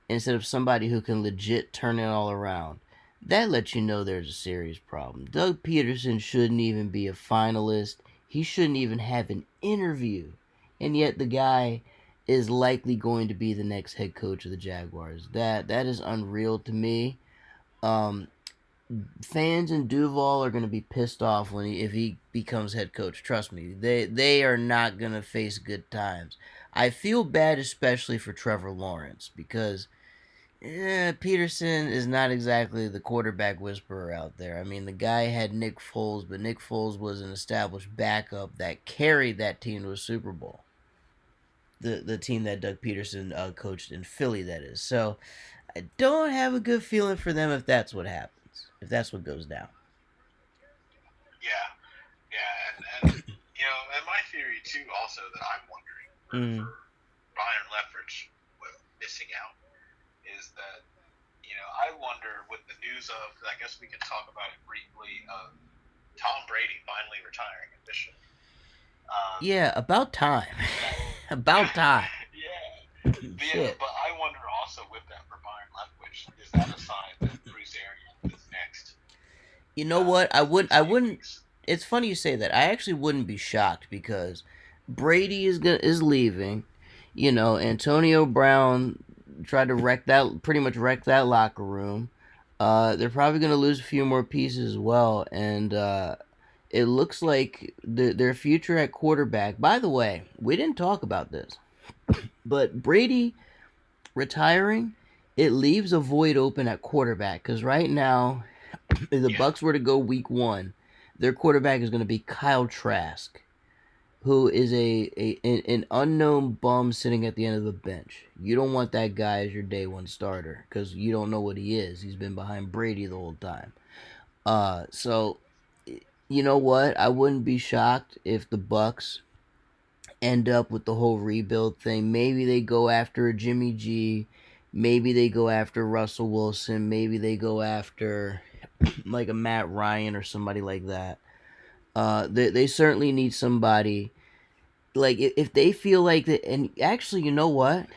instead of somebody who can legit turn it all around. That lets you know there's a serious problem. Doug Peterson shouldn't even be a finalist. He shouldn't even have an interview. And yet the guy is likely going to be the next head coach of the Jaguars. That is unreal to me. Um, Fans in Duval are going to be pissed off if he becomes head coach. Trust me, they are not going to face good times. I feel bad, especially for Trevor Lawrence, because Peterson is not exactly the quarterback whisperer out there. I mean, the guy had Nick Foles, but Nick Foles was an established backup that carried that team to a Super Bowl. The team that Doug Peterson coached in Philly, that is. So I don't have a good feeling for them if that's what happens, if that's what goes down. Yeah, yeah, and my theory too, also that I'm wondering Mm. for Byron Leftwich missing out is that I wonder with the news of, I guess we can talk about it briefly, Tom Brady finally retiring officially. Yeah, about time. That, About time. yeah, yeah, Shit. but I wonder also with that for Byron Leftwich, is that a sign that Bruce Arians is next You know what? I in the wouldn't. I coming wouldn't. weeks? It's funny you say that. I actually wouldn't be shocked because Brady is leaving. Antonio Brown tried to pretty much wreck that locker room. They're probably gonna lose a few more pieces as well, and it looks like their future at quarterback. By the way, we didn't talk about this, but Brady retiring, it leaves a void open at quarterback because right now, if the Yeah, Bucks were to go week one, their quarterback is going to be Kyle Trask, who is an unknown bum sitting at the end of the bench. You don't want that guy as your day one starter because you don't know what he is. He's been behind Brady the whole time. So you know what? I wouldn't be shocked if the Bucks end up with the whole rebuild thing. Maybe they go after a Jimmy G. Maybe they go after Russell Wilson. Maybe they go after like a Matt Ryan or somebody like that. They certainly need somebody like if they feel like that. And actually, you know what?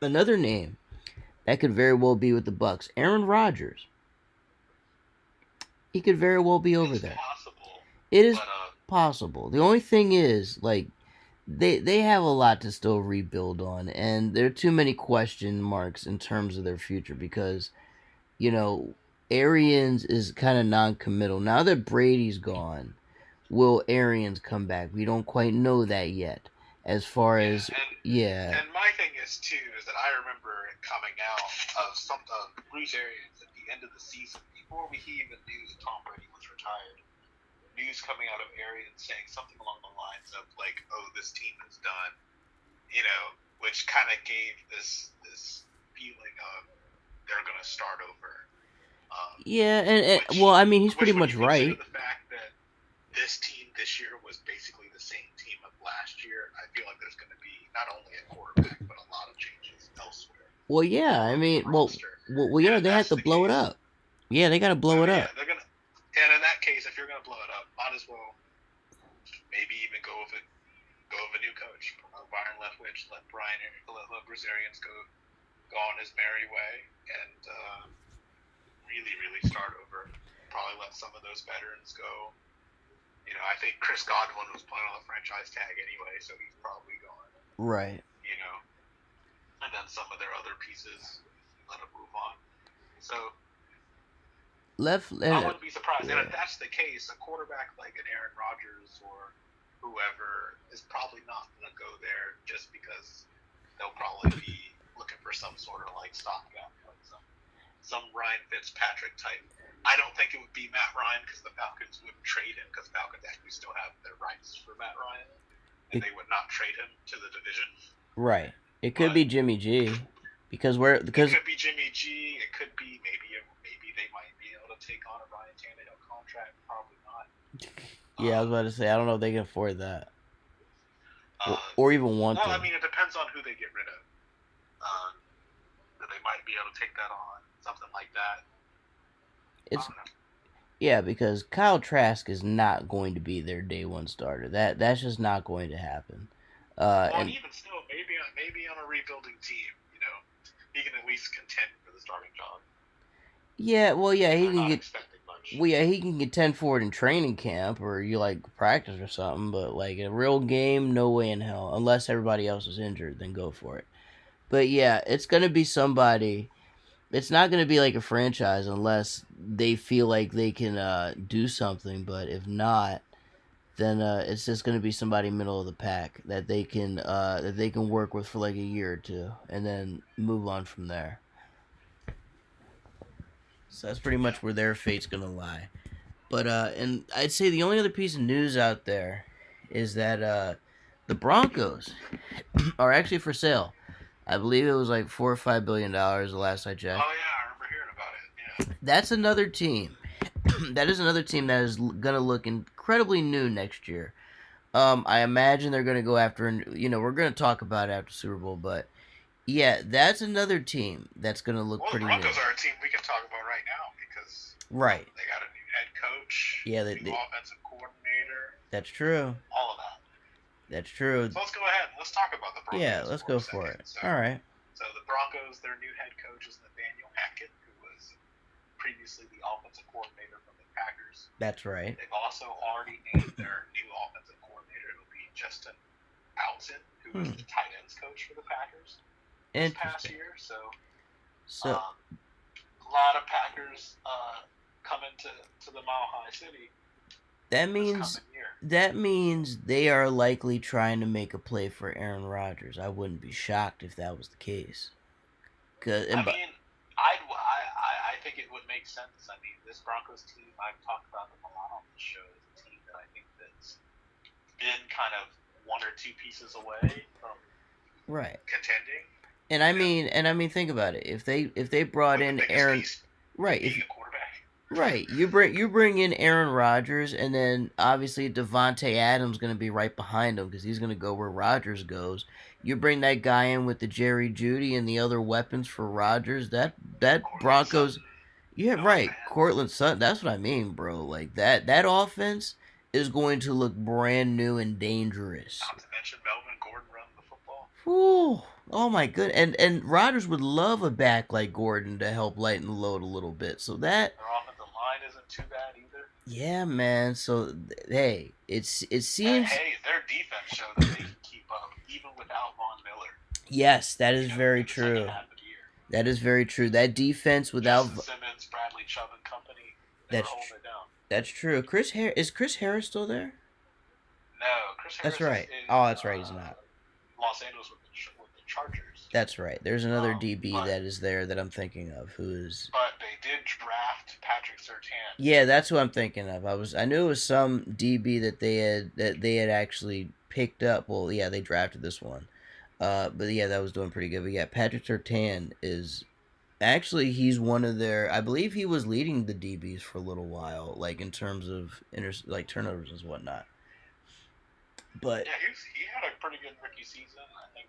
Another name that could very well be with the Bucks. Aaron Rodgers. He could very well be over it's there. possible, It is but possible. The only thing is like they have a lot to still rebuild on, and there are too many question marks in terms of their future because you know Arians is kind of non-committal. Now that Brady's gone, will Arians come back? We don't quite know that yet. As far yeah, as yeah, and my thing is too is that I remember it coming out of some of Bruce Arians at the end of the season before we even knew that Tom Brady was retired. News coming out of Arians saying something along the lines of like, "Oh, this team is done," which kind of gave this feeling of they're going to start over. Um, yeah, and well, which I mean, he's pretty which when much you consider right. the fact that this team this year was basically the same team of last year, I feel like there's going to be not only a quarterback but a lot of changes elsewhere Well, yeah, I on the mean, roster. And yeah, if they had that's to the blow it case, up. Yeah, they got to blow it yeah, up. they're gonna. And in that case, if you're gonna blow it up, might as well maybe even go with a new coach. Byron Leftwich, let Bruce Arians go on his merry way, and really start over. Probably let some of those veterans go. I think Chris Godwin was playing on the franchise tag anyway, so he's probably gone. Right. You know, and then some of their other pieces let them move on. So Left I and wouldn't be surprised. And yeah. if that's the case, a quarterback like an Aaron Rodgers or whoever is probably not going to go there just because they'll probably be looking for some sort of like stopgap, like some Ryan Fitzpatrick type. I don't think it would be Matt Ryan because the Falcons wouldn't trade him because Falcons actually still have their rights for Matt Ryan, and It, they would not trade him to the division. right. It could But be Jimmy G it because could be Jimmy G. It could be maybe they might be able to take on a Ryan Tannehill contract. Probably not. yeah, I was Uh, about to say I don't know if they can afford that uh, or even want well, I to. mean, it depends on who they get rid of. Uh, that they might be able to take that on, something like that. I It's don't know. yeah, because Kyle Trask is not going to be their day one starter. That's just not going to happen. Well, and And even still, maybe on a rebuilding team, he can at least contend for the starting job. Yeah, well, yeah, he They're can not get. expecting much. Well, yeah, he can contend for it in training camp or you like practice or something. But like a real game, no way in hell. Unless everybody else is injured, then go for it. But yeah, it's gonna be somebody. It's not gonna be like a franchise unless they feel like they can do something. But if not, then it's just gonna be somebody middle of the pack that they can work with for like a year or two, and then move on from there. So that's pretty Yeah. much where their fate's gonna lie. But and I'd say the only other piece of news out there is that the Broncos are actually for sale. I believe it was like $4 or $5 billion the last I checked. Oh yeah, I remember hearing about it. Yeah. That's another team. That is another team that is gonna look incredibly new next year. I imagine they're gonna go after, we're gonna talk about it after Super Bowl, but yeah, that's another team that's gonna look Well, the pretty new. Broncos are a team we can talk about right now because Right. they got a new head coach, Yeah, new offensive coordinator, that's true. all of that. That's true. So let's go ahead and let's talk about the Yeah, Broncos let's for a go for second. it. So, All right. so the Broncos, their new head coach is Nathaniel Hackett, who was previously the offensive coordinator from the Packers. That's right. They've also already named their new offensive coordinator. It'll be Justin Alton, who was the tight ends coach for the Packers this past Interesting. year. So, So a lot of Packers coming to the Mile High City that this means coming year. that means they are likely trying to make a play for Aaron Rodgers. I wouldn't be shocked if that was the case. Cause I and but mean, I think it would make sense. I mean, this Broncos team, I've talked about them a lot on this show, is a team that I think that's been kind of one or two pieces away from right. contending. And I mean, think about it. If they brought With the in biggest Aaron, piece right? being a quarterback. Right, you bring in Aaron Rodgers, and then obviously Devonte Adams going to be right behind him because he's going to go where Rodgers goes. You bring that guy in with the Jerry Judy and the other weapons for Rodgers. That Cortland Broncos, Sutton. yeah, Oh right. man. Cortland Sutton. That's what I mean, bro. Like that offense is going to look brand new and dangerous. Not to mention Melvin Gordon running the football. Whew. Oh my good. And Rodgers would love a back like Gordon to help lighten the load a little bit. So that Their offensive line isn't too bad either. yeah, man. So hey, it And seems hey, their defense showed that they can keep up even without Von Miller. yes, that is very In the second true. half of the year. That is very true. That defense without Justin Simmons, Bradley Chubb and company, they were that's holding it down. that's true. Chris Harris still there? No, Chris That's Harris is right. in Oh, that's right. He's not. Los Angeles with the Chargers. That's right. There's another DB But that is there that I'm thinking of who is. but they did draft Patrick Surtain. Yeah, that's who I'm thinking of. I knew it was some DB that they had actually picked up. Well, yeah, they drafted this one. But yeah, that was doing pretty good. But yeah, Patrick Surtain is actually he's one of their. I believe he was leading the DBs for a little while, like in terms of like turnovers and whatnot. But Yeah, he had a pretty good rookie season. I think.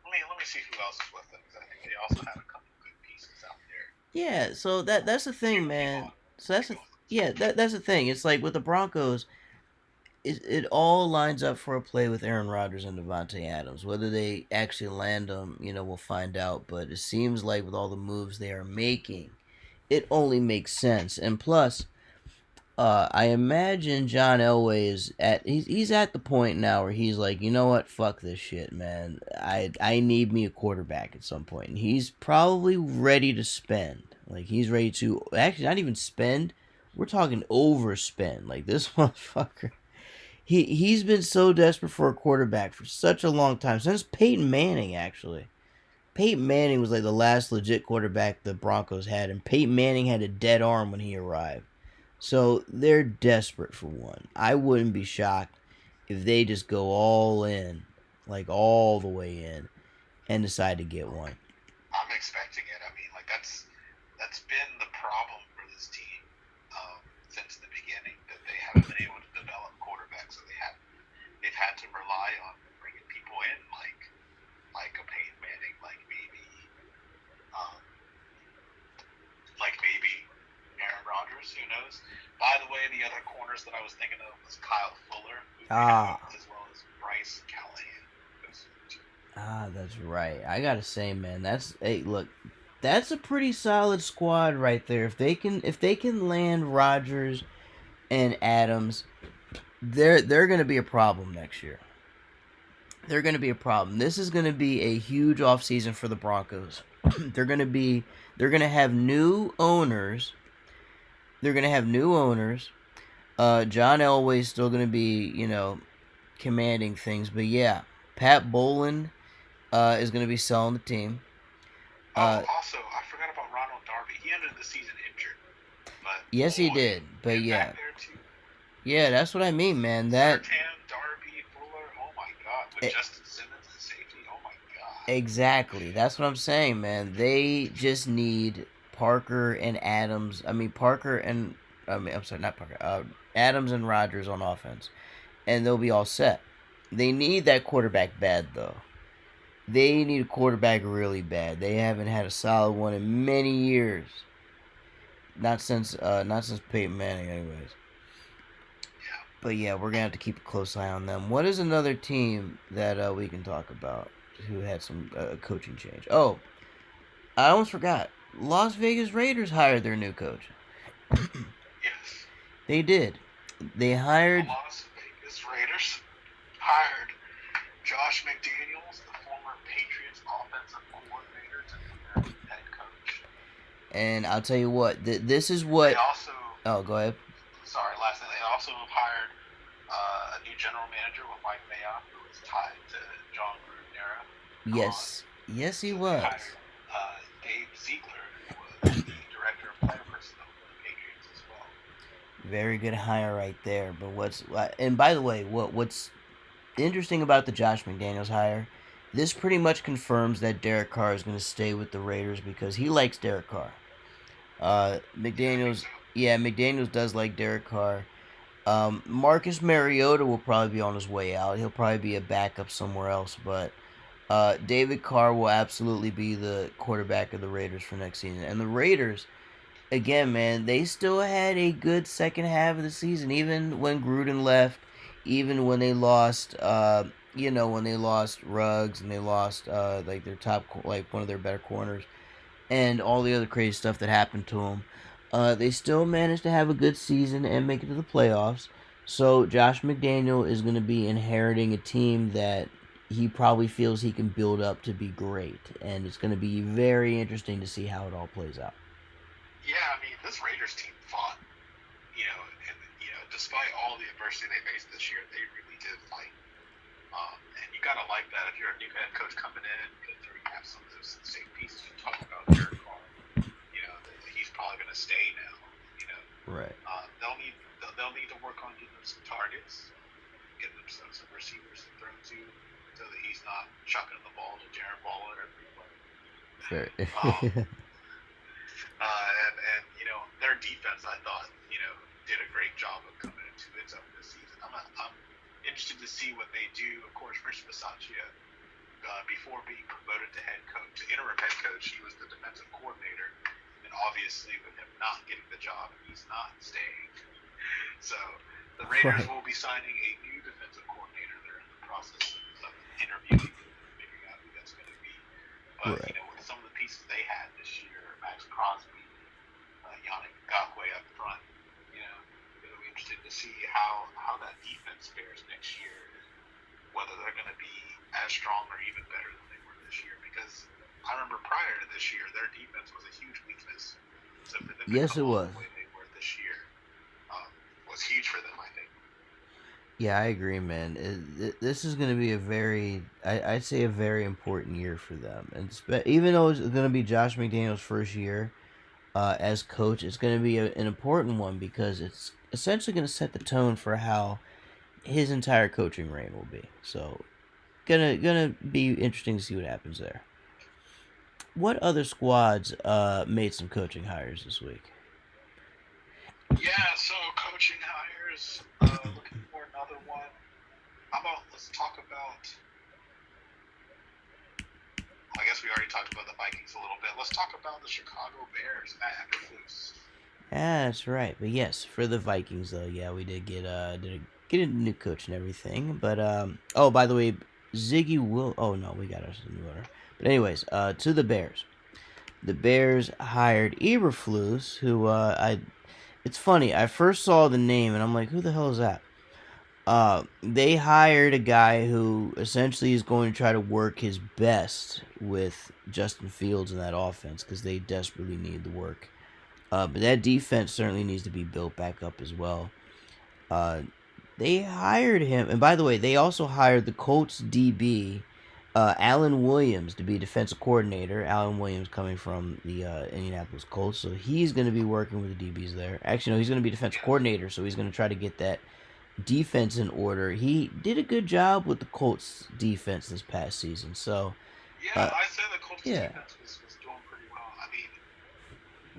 Let me see who else is with them. I think they also had a couple good pieces out there. yeah, so that's the thing, man. So that's the yeah that's the thing. It's like with the Broncos, it all lines up for a play with Aaron Rodgers and Devontae Adams. Whether they actually land them, we'll find out. But it seems like with all the moves they are making, it only makes sense. And plus, I imagine John Elway he's at the point now where he's like, you know what, fuck this shit, man. I need me a quarterback at some point, and he's probably ready to spend. Like he's ready to actually not even spend. We're talking overspend. Like this motherfucker. He's been so desperate for a quarterback for such a long time since Peyton Manning actually. Peyton Manning was like the last legit quarterback the Broncos had, and Peyton Manning had a dead arm when he arrived. So they're desperate for one. I wouldn't be shocked if they just go all in, like all the way in, and decide to get one. I'm expecting it. I mean, like that's been the problem for this team since the beginning that they haven't been able to develop quarterbacks. So they've had to rely on bringing people in like a Peyton Manning, um, like maybe Aaron Rodgers. Who knows? By the way, the other corners that I was thinking of was Kyle Fuller, who Ah, as well as Bryce Callahan. Those two. Ah, that's right. I gotta say, man, that's hey, look, that's a pretty solid squad right there. If they can land Rodgers and Adams, they're gonna be a problem next year. They're gonna be a problem. This is gonna be a huge offseason for the Broncos. They're gonna have new owners. They're gonna have new owners. John Elway's still gonna be, commanding things, but yeah, Pat Bolin is gonna be selling the team. Oh, Uh, also, I forgot about Ronald Darby. He ended the season injured, but yes, he boy, did, but him yeah, back there too. yeah, that's what I mean, man. Sertan, Darby, Fuller. Oh my God, with E- Justin Simmons at safety. Oh my God. exactly, that's what I'm saying, man. They just need Parker and Adams. I mean, I'm sorry, not Parker. Adams and Rodgers on offense, and they'll be all set. They need that quarterback bad though. They need a quarterback really bad. They haven't had a solid one in many years. Not since Peyton Manning, anyways. Yeah. But yeah, we're gonna have to keep a close eye on them. What is another team that we can talk about who had some coaching change? Oh, I almost forgot. Las Vegas Raiders hired their new coach. Yes. They did. They The hired Las Vegas Raiders hired Josh McDaniels, the former Patriots offensive coordinator, to be their head coach. and I'll tell you what. This is They what. also, Oh, go ahead. sorry, last thing, they also hired a new general manager with Mike Mayock, who was tied to John Gruden era gone. Yes, yes, he So they was. hired Dave Ziegler, who was the director of player personnel for the Patriots as well. Very good hire right there. But and by the way, what's interesting about the Josh McDaniels hire? This pretty much confirms that Derek Carr is going to stay with the Raiders because he likes Derek Carr. Yeah, I think McDaniels, so. yeah, McDaniels does like Derek Carr. Marcus Mariota will probably be on his way out. He'll probably be a backup somewhere else, but David Carr will absolutely be the quarterback of the Raiders for next season. And the Raiders, again, man, they still had a good second half of the season, even when Gruden left, even when they lost, when they lost Ruggs and they lost like their top, like one of their better corners and all the other crazy stuff that happened to them. They still managed to have a good season and make it to the playoffs. So Josh McDaniel is going to be inheriting a team that he probably feels he can build up to be great, and it's going to be very interesting to see how it all plays out. Yeah, I mean, this Raiders team fought, and despite all the adversity they faced this year, they really did fight. And you gotta like that if you're a new head coach coming in, because you have some of those same pieces you talked about, Derek Carr. He's probably gonna stay now. You know, Right. they'll need to work on getting them some targets, getting them some receivers to throw to, so that he's not chucking the ball to Jaron Waller every play. Fair. Um, and their defense, I thought, did a great job of coming into its own this season. I'm interested to see what they do. Of course, Rich Bisaccia, before being promoted to head coach, interim head coach, he was the defensive coordinator, and obviously with him not getting the job, he's not staying. So the Raiders Right. will be signing a new defensive coordinator. They're in the process of interviewing and figuring out who that's going to be. But Right. with some of the pieces they had this year, Max Crosby, Yannick Ngakwe up front, it'll be interesting to see how that defense fares next year, and whether they're going to be as strong or even better than they were this year. Because I remember prior to this year, their defense was a huge weakness. So for them to Yes, come it on was. the way they were this year was huge for them, I think. Yeah, I agree, man. This is going to be I'd say a very important year for them. And even though it's going to be Josh McDaniel's first year as coach, it's going to be an important one because it's essentially going to set the tone for how his entire coaching reign will be. So, gonna be interesting to see what happens there. What other squads made some coaching hires this week? Yeah, so coaching hires, looking for another one. How about let's talk about, I guess we already talked about the Vikings a little bit. Let's talk about the Chicago Bears, Matt Eberflus. Yeah, that's right. But yes, for the Vikings though, yeah, we did get a new coach and everything. But oh, by the way, Ziggy will. Oh no, we got us a new order. But anyways, to the Bears. The Bears hired Eberflus, who I. It's funny. I first saw the name and I'm like, who the hell is that? They hired a guy who essentially is going to try to work his best with Justin Fields in that offense because they desperately need the work. But that defense certainly needs to be built back up as well. Uh, they hired him, and by the way, they also hired the Colts DB, Alan Williams, to be defensive coordinator. Alan Williams coming from the Indianapolis Colts, so he's going to be working with the DBs there. Actually, no, he's going to be defensive Yes. coordinator, so he's going to try to get that defense in order. He did a good job with the Colts defense this past season. So, Yeah, uh, I say the Colts yeah, defense was doing pretty well. I mean,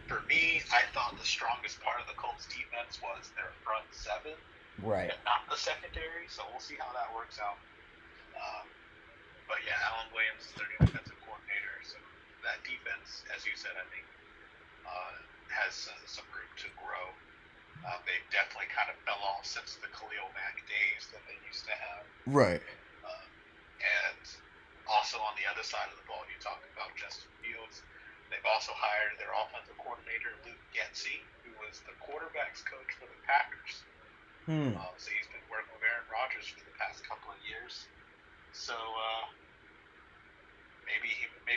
for me, I thought the strongest part of the Colts defense was their front seven right, and not the secondary. So we'll see how that works out. Um, but yeah, Alan Williams is their new defensive coordinator. So that defense, as you said, I think has some room to grow. They definitely kind of fell off since the Khalil Mack days that they used to have. right, Um, and also on the other side of the ball, you talk about Justin Fields. They've also hired their offensive coordinator, Luke Getsy, who was the quarterbacks coach for the Packers. hmm, So he's been working with Aaron Rodgers for the past couple of years. So maybe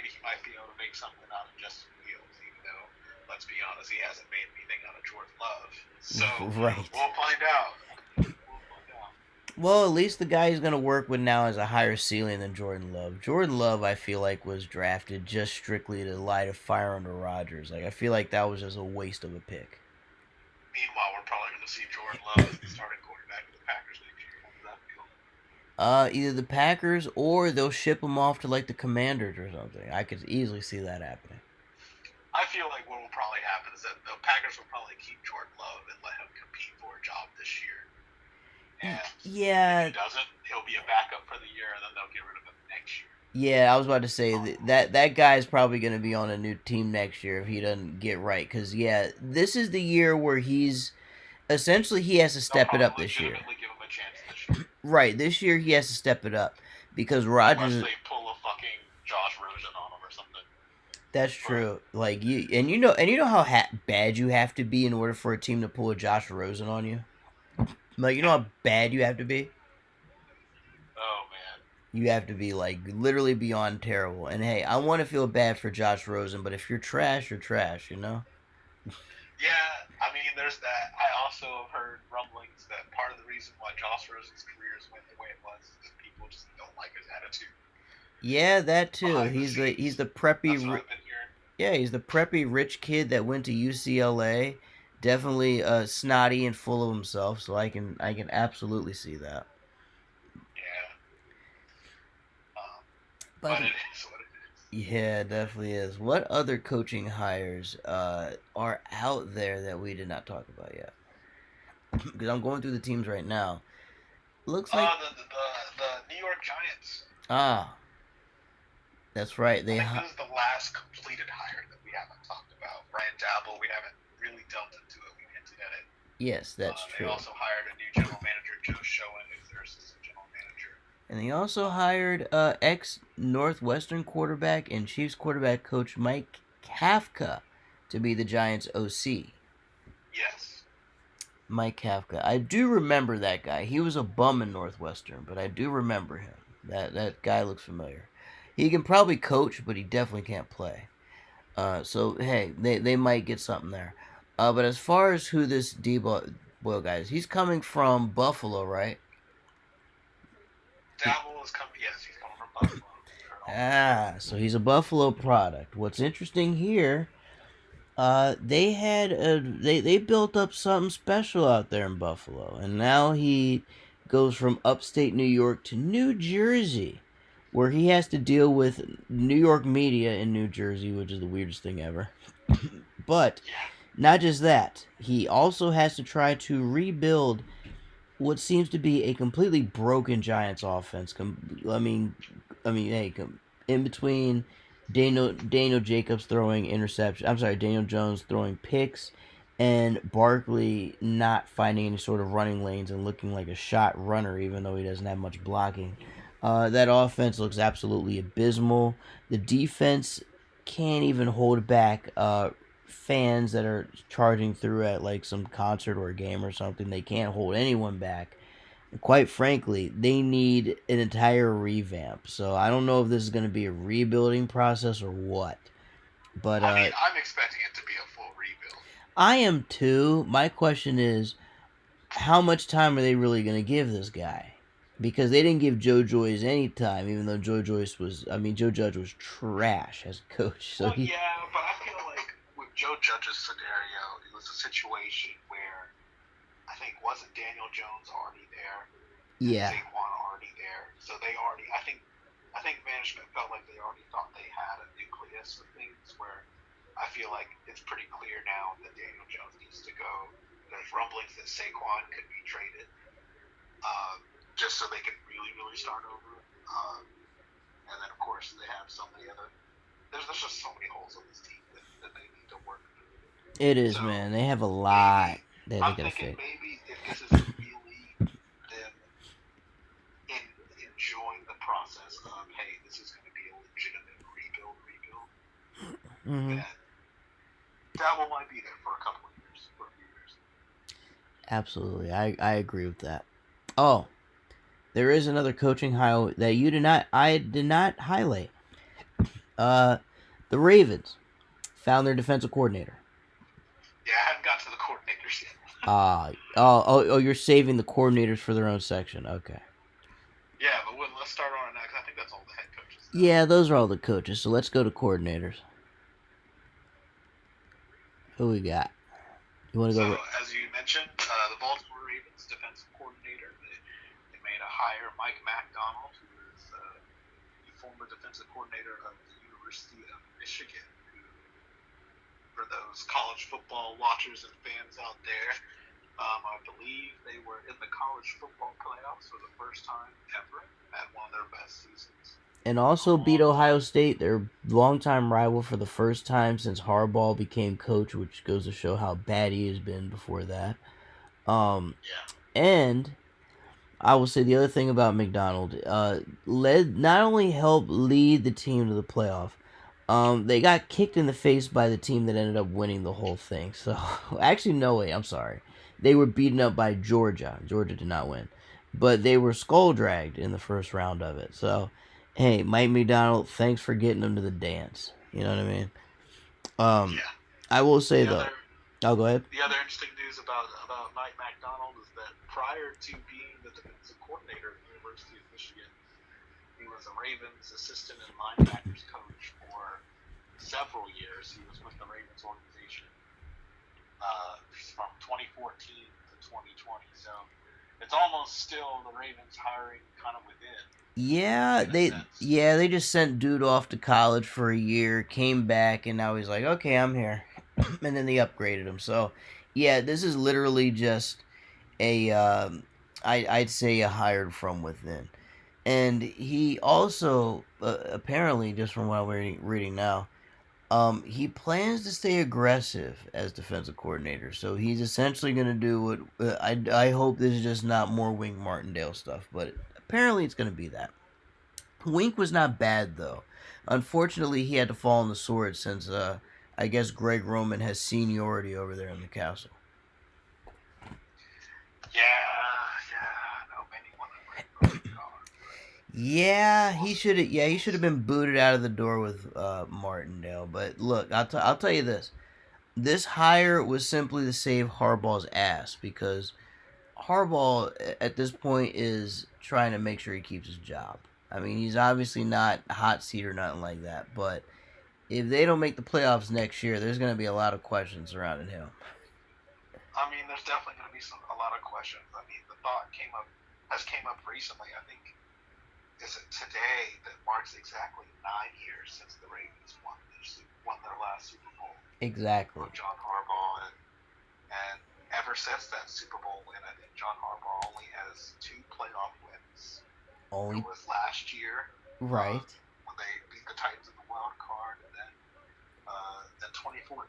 he might be able to make something out of Justin Fields, even though, let's be honest, he hasn't made anything out of Jordan Love. So right. we'll find out. We'll find out. Well, at least the guy he's going to work with now has a higher ceiling than Jordan Love. Jordan Love, I feel like, was drafted just strictly to light a fire under Rodgers. Like, I feel like that was just a waste of a pick. Meanwhile, we're probably going to see Jordan Love as the starting quarterback of the Packers next year. How does that feel? Either the Packers or they'll ship him off to like the Commanders or something. I could easily see that happening. I feel like what will probably happen is that the Packers will probably keep Jordan Love and let him compete for a job this year. And if he Yeah, doesn't, he'll be a backup for the year, and then they'll get rid of him next year. yeah. I was about to say Um, that guy's probably going to be on a new team next year if he doesn't get right. Because yeah, this is the year where he's essentially he has to they'll step it probably up this year. legitimately give him a chance this year, Right, this year he has to step it up because unless Rodgers. they pull a fucking Josh Rosen on him or something. That's But true. Like you know how bad you have to be in order for a team to pull a Josh Rosen on you. Like you know how bad you have to be. oh man, You have to be like literally beyond terrible. And hey, I want to feel bad for Josh Rosen, but if you're trash, you're trash. You know. yeah. I mean, there's that. I also have heard rumblings that part of the reason why Josh Rosen's career went the way it was is that people just don't like his attitude Yeah, that too. behind the He's scenes. the preppy. That's what I've been hearing. Yeah, he's the preppy rich kid that went to UCLA. Definitely snotty and full of himself. So I can absolutely see that. Yeah. By But the it is what it is. Yeah, it definitely is. What other coaching hires are out there that we did not talk about yet? Because I'm going through the teams right now. Looks like The New York Giants. ah, that's right. I think this is the last completed hire that we haven't talked about. Brian Dabble, we haven't really delved into it. We hinted at it. Yes, that's They true. also hired a new general manager, Joe Schoen, who's their assistant general manager. And they also hired ex Northwestern quarterback and Chiefs quarterback coach Mike Kafka to be the Giants OC. Yes. Mike Kafka. I do remember that guy. He was a bum in Northwestern, but I do remember him. That guy looks familiar. He can probably coach, but he definitely can't play. So hey, they might get something there. But as far as who this Debo Boyle guy is, he's coming from Buffalo, right? Dabble is coming. Yes, he's coming from Buffalo. I heard all that. So he's a Buffalo product. What's interesting here, they built up something special out there in Buffalo, and now he goes from upstate New York to New Jersey, where he has to deal with New York media in New Jersey, which is the weirdest thing ever. But Yeah. not just that, he also has to try to rebuild what seems to be a completely broken Giants offense. Hey, in between Daniel Jacobs throwing interception. I'm sorry, Daniel Jones throwing picks, and Barkley not finding any sort of running lanes and looking like a shot runner, even though he doesn't have much blocking. That offense looks absolutely abysmal. The defense can't even hold back fans that are charging through at like some concert or a game or something. They can't hold anyone back. And quite frankly, they need an entire revamp. So I don't know if this is going to be a rebuilding process or what. But I mean, I'm expecting it to be a full rebuild. I am too. My question is, how much time are they really going to give this guy? Because they didn't give Joe Joyce any time, even though Joe Joyce was, I mean, Joe Judge was trash as a coach. So Well, he, yeah, but I feel like with Joe Judge's scenario, it was a situation where I think wasn't Daniel Jones already there and yeah, Saquon already there, so they already. I think management felt like they already thought they had a nucleus of things where I feel like it's pretty clear now that Daniel Jones needs to go. There's rumblings that Saquon could be traded, just so they can really, really start over. And then of course they have so many other. There's just so many holes in this team that they need to work through. it is, So man. They have a lot maybe that they I'm got to thinking fix. maybe if this is really them in enjoying the process of hey, this is going to be a legitimate rebuild, Hmm. then Dabble might be there for a couple of years, for a few years. Absolutely, I agree with that. Oh, there is another coaching highlight that I did not highlight. Uh, the Ravens found their defensive coordinator. Yeah, I haven't got to the coordinators yet. You're saving the coordinators for their own section. Okay. Yeah, but let's start on it now because I think that's all the head coaches now. Yeah, those are all the coaches. So let's go to coordinators. Who we got? You want to So, go? as you mentioned, the Baltimore Ravens defensive coordinator, they made a hire, Mike MacDonald, who is the former defensive coordinator of the University of Michigan, who, for those college football watchers and fans out there, I believe they were in the college football playoffs for the first time ever, had one of their best seasons And in a also beat long Ohio time. State, their longtime rival, for the first time since Harbaugh became coach, which goes to show how bad he has been before that. Um, Yeah. and I will say the other thing about McDonald, led not only helped lead the team to the playoff, they got kicked in the face by the team that ended up winning the whole thing. So actually, no way. I'm sorry. They were beaten up by Georgia. Georgia did not win, but they were skull dragged in the first round of it. So, hey, Mike McDonald, thanks for getting them to the dance. You know what I mean? Um, Yeah. I will say The though. other I'll go ahead. the other interesting news about Mike MacDonald is that prior to being the defensive coordinator at the University of Michigan, he was a Ravens assistant and linebackers coach for several years. He was with the Ravens organization from 2014 to 2020. So it's almost still the Ravens hiring kind of within, Yeah, in a sense. they just sent dude off to college for a year, came back, and now he's like, okay, I'm here, and then they upgraded him. So, yeah, this is literally just a I'd say a hired from within, and he also apparently, just from what I'm reading now, he plans to stay aggressive as defensive coordinator. So he's essentially going to do what I hope this is just not more Wink Martindale stuff, but apparently it's going to be that. Wink was not bad though. Unfortunately, he had to fall on the sword since I guess Greg Roman has seniority over there in the castle. Yeah. No, many want to Greg Roman gone, but Yeah, we'll he see. should. Yeah, he We'll should have see. been booted out of the door with Martindale. But look, I'll tell you this: this hire was simply to save Harbaugh's ass because Harbaugh at this point is trying to make sure he keeps his job. I mean, he's obviously not a hot seat or nothing like that, but if they don't make the playoffs next year, there's going to be a lot of questions surrounding him. I mean, there's definitely going to be a lot of questions. I mean, the thought came up recently. I think is it today that marks exactly 9 years since the Ravens won their last Super Bowl Exactly. on John Harbaugh, and ever since that Super Bowl win, I think John Harbaugh only has two playoff wins. It Only was last year right. when they beat the Titans in the wild card, and then 2014,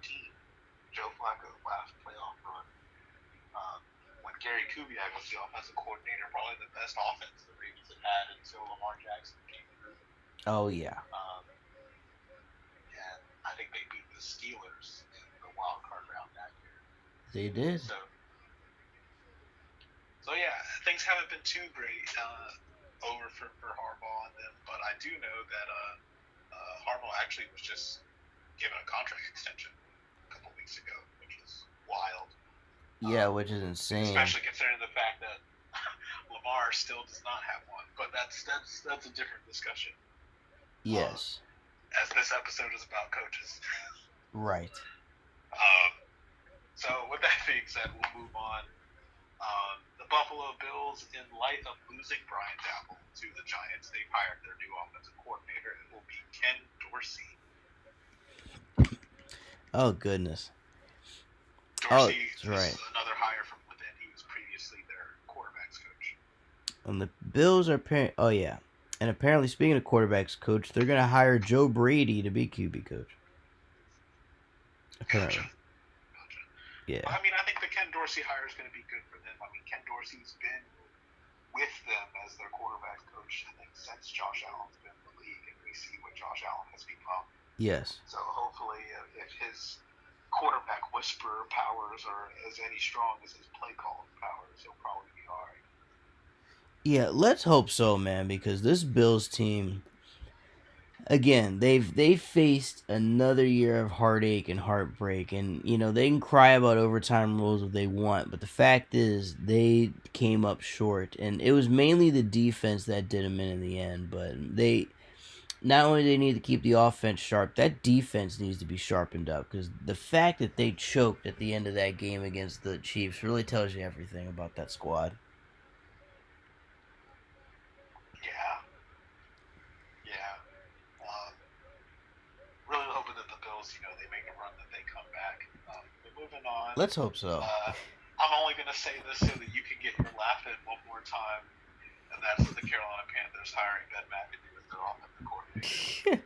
Joe Flacco's last playoff run when Gary Kubiak was the offensive coordinator, probably the best offense the Ravens had had until Lamar Oh yeah, Um, and I think they beat the Steelers in the wild card round that year. they did. So, so yeah, things haven't been too great over for Harbaugh and them, but I do know that Harbaugh actually was just given a contract extension a couple weeks ago, which is wild. Yeah, Um, which is insane. Especially considering the fact that Lamar still does not have one. But that's a different discussion. Um, Yes, as this episode is about coaches. right. um, so with that being said, we'll move on. The Buffalo Bills, in light of losing Brian Dabble to the Giants, they've hired their new offensive coordinator. It will be Ken Dorsey. Oh goodness. Oh, Dorsey that's was right. another hire from within. He was previously their quarterbacks coach. And the Bills are oh yeah, and apparently speaking of quarterbacks coach, they're gonna hire Joe Brady to be QB coach. Gotcha. Apparently, Gotcha. yeah. I mean, I think the Ken Dorsey hire is going to be good for them. I mean, Ken Dorsey's been with them as their quarterback coach, I think, since Josh Allen's been in the league, and we see what Josh Allen has become. Yes. So hopefully, if his quarterback whisperer powers are as any strong as his play calling powers, he'll probably be all right. Yeah, let's hope so, man, because this Bills team again, they've faced another year of heartache and heartbreak, and they can cry about overtime rules if they want, but the fact is they came up short, and it was mainly the defense that did them in the end. But they not only they need to keep the offense sharp, that defense needs to be sharpened up because the fact that they choked at the end of that game against the Chiefs really tells you everything about that squad. Yeah, yeah. Um, really hoping that the Bills, they make a run, that they come back. But moving on, Let's hope so. uh, I'm only going to say this so that you can get your laugh in one more time, and that's the Carolina Panthers hiring Ben McAdoo as their offensive coordinator.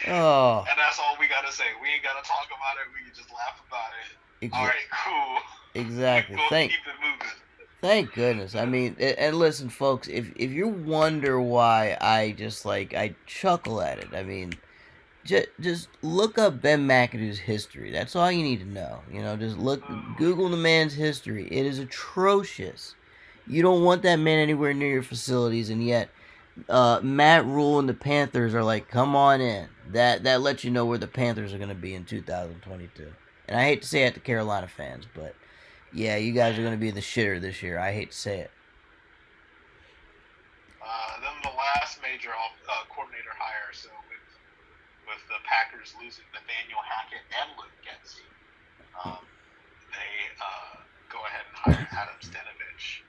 Oh, And that's all we got to say. We ain't got to talk about it. We can just laugh about it. All exa- right, cool. exactly. We'll Thank keep it moving. Thank goodness. I mean, and listen, folks, if you wonder why I chuckle at it. I mean, just look up Ben McAdoo's history. That's all you need to know. Just Google the man's history. It is atrocious. You don't want that man anywhere near your facilities, and yet Matt Rule and the Panthers are like, come on in. That lets you know where the Panthers are going to be in 2022. And I hate to say it to Carolina fans, but yeah, you guys are going to be the shitter this year. I hate to say it. Then the last major coordinator hire. So with the Packers losing Nathaniel Hackett and Luke Getzey, they go ahead and hire Adam Stenovich,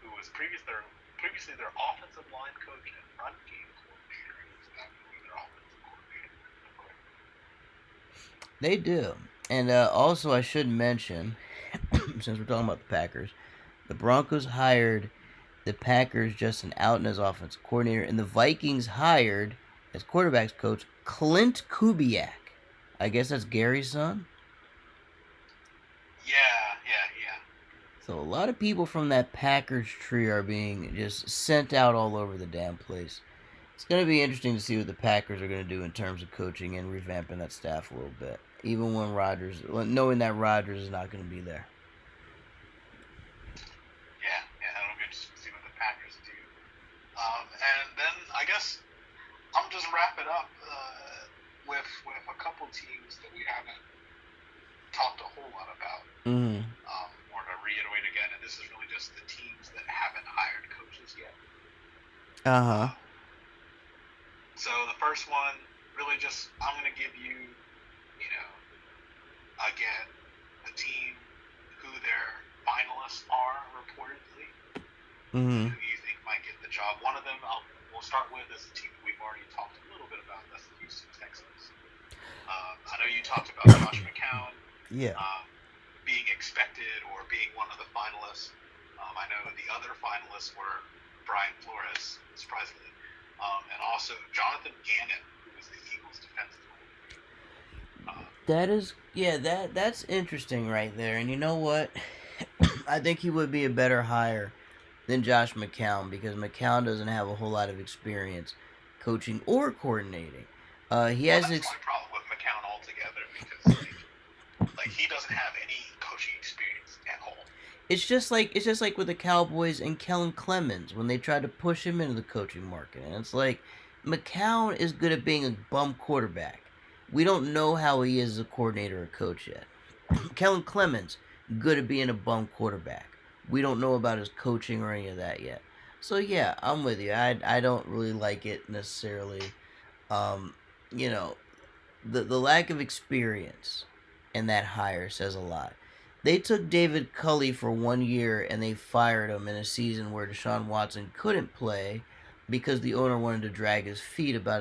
who was previously their offensive line coach and run game coordinator. He's now going to be their offensive coordinator. They do. And also, I should mention, since we're talking about the Packers, the Broncos hired the Packers Justin Outen as offensive coordinator, and the Vikings hired as quarterbacks coach Clint Kubiak. I guess that's Gary's son. Yeah, yeah, yeah. So a lot of people from that Packers tree are being just sent out all over the damn place. It's going to be interesting to see what the Packers are going to do in terms of coaching and revamping that staff a little bit. Even when knowing that Rodgers is not going to be there. Yeah, it'll be interesting to see what the Packers do. And then I guess I'm just wrapping up with a couple teams that we haven't talked a whole lot about. Mm-hmm. Or to reiterate again, and this is really just the teams that haven't hired coaches yet. Uh-huh. So the first one, really just, I'm going to give you, again, the team who their finalists are reportedly, Mm-hmm. who you think might get the job. One of them we'll start with is a team that we've already talked a little bit about. That's the Houston Texans. I know you talked about Josh McCown. Yeah. Being expected or being one of the finalists. I know the other finalists were Brian Flores, surprisingly, and also Jonathan Gannon, who was the Eagles' defensive coordinator. That's interesting right there. And you know what? I think he would be a better hire than Josh McCown because McCown doesn't have a whole lot of experience. coaching or coordinating. He Well, has that's my problem with McCown altogether because like he doesn't have any coaching experience at all. it's just like with the Cowboys and Kellen Clemens when they tried to push him into the coaching market. And it's like McCown is good at being a bum quarterback. We don't know how he is as a coordinator or coach yet. Kellen Clemens, good at being a bum quarterback. We don't know about his coaching or any of that yet. So yeah, I'm with you. I don't really like it necessarily. Um, you know, the lack of experience in that hire says a lot. They took David Culley for 1 year and they fired him in a season where Deshaun Watson couldn't play because the owner wanted to drag his feet about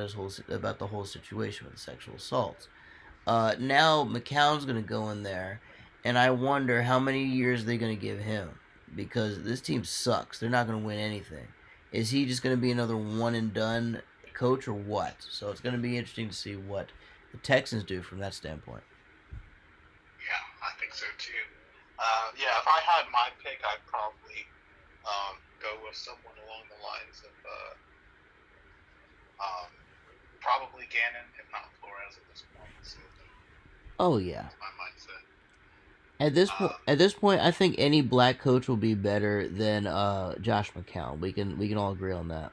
the whole situation with the sexual assaults. Now McCown's gonna go in there, and I wonder how many years they're gonna give him because this team sucks. They're not gonna win anything. Is he just gonna be another one and done coach or what? So it's gonna be interesting to see what the Texans do from that standpoint. Yeah, I think so too. Yeah, if I had my pick, I'd probably go with someone along the lines of um, probably Gannon, if not Flores at this point. So Oh yeah. that's my mindset. Um, At this point, I think any black coach will be better than Josh McCown. We can all agree on that.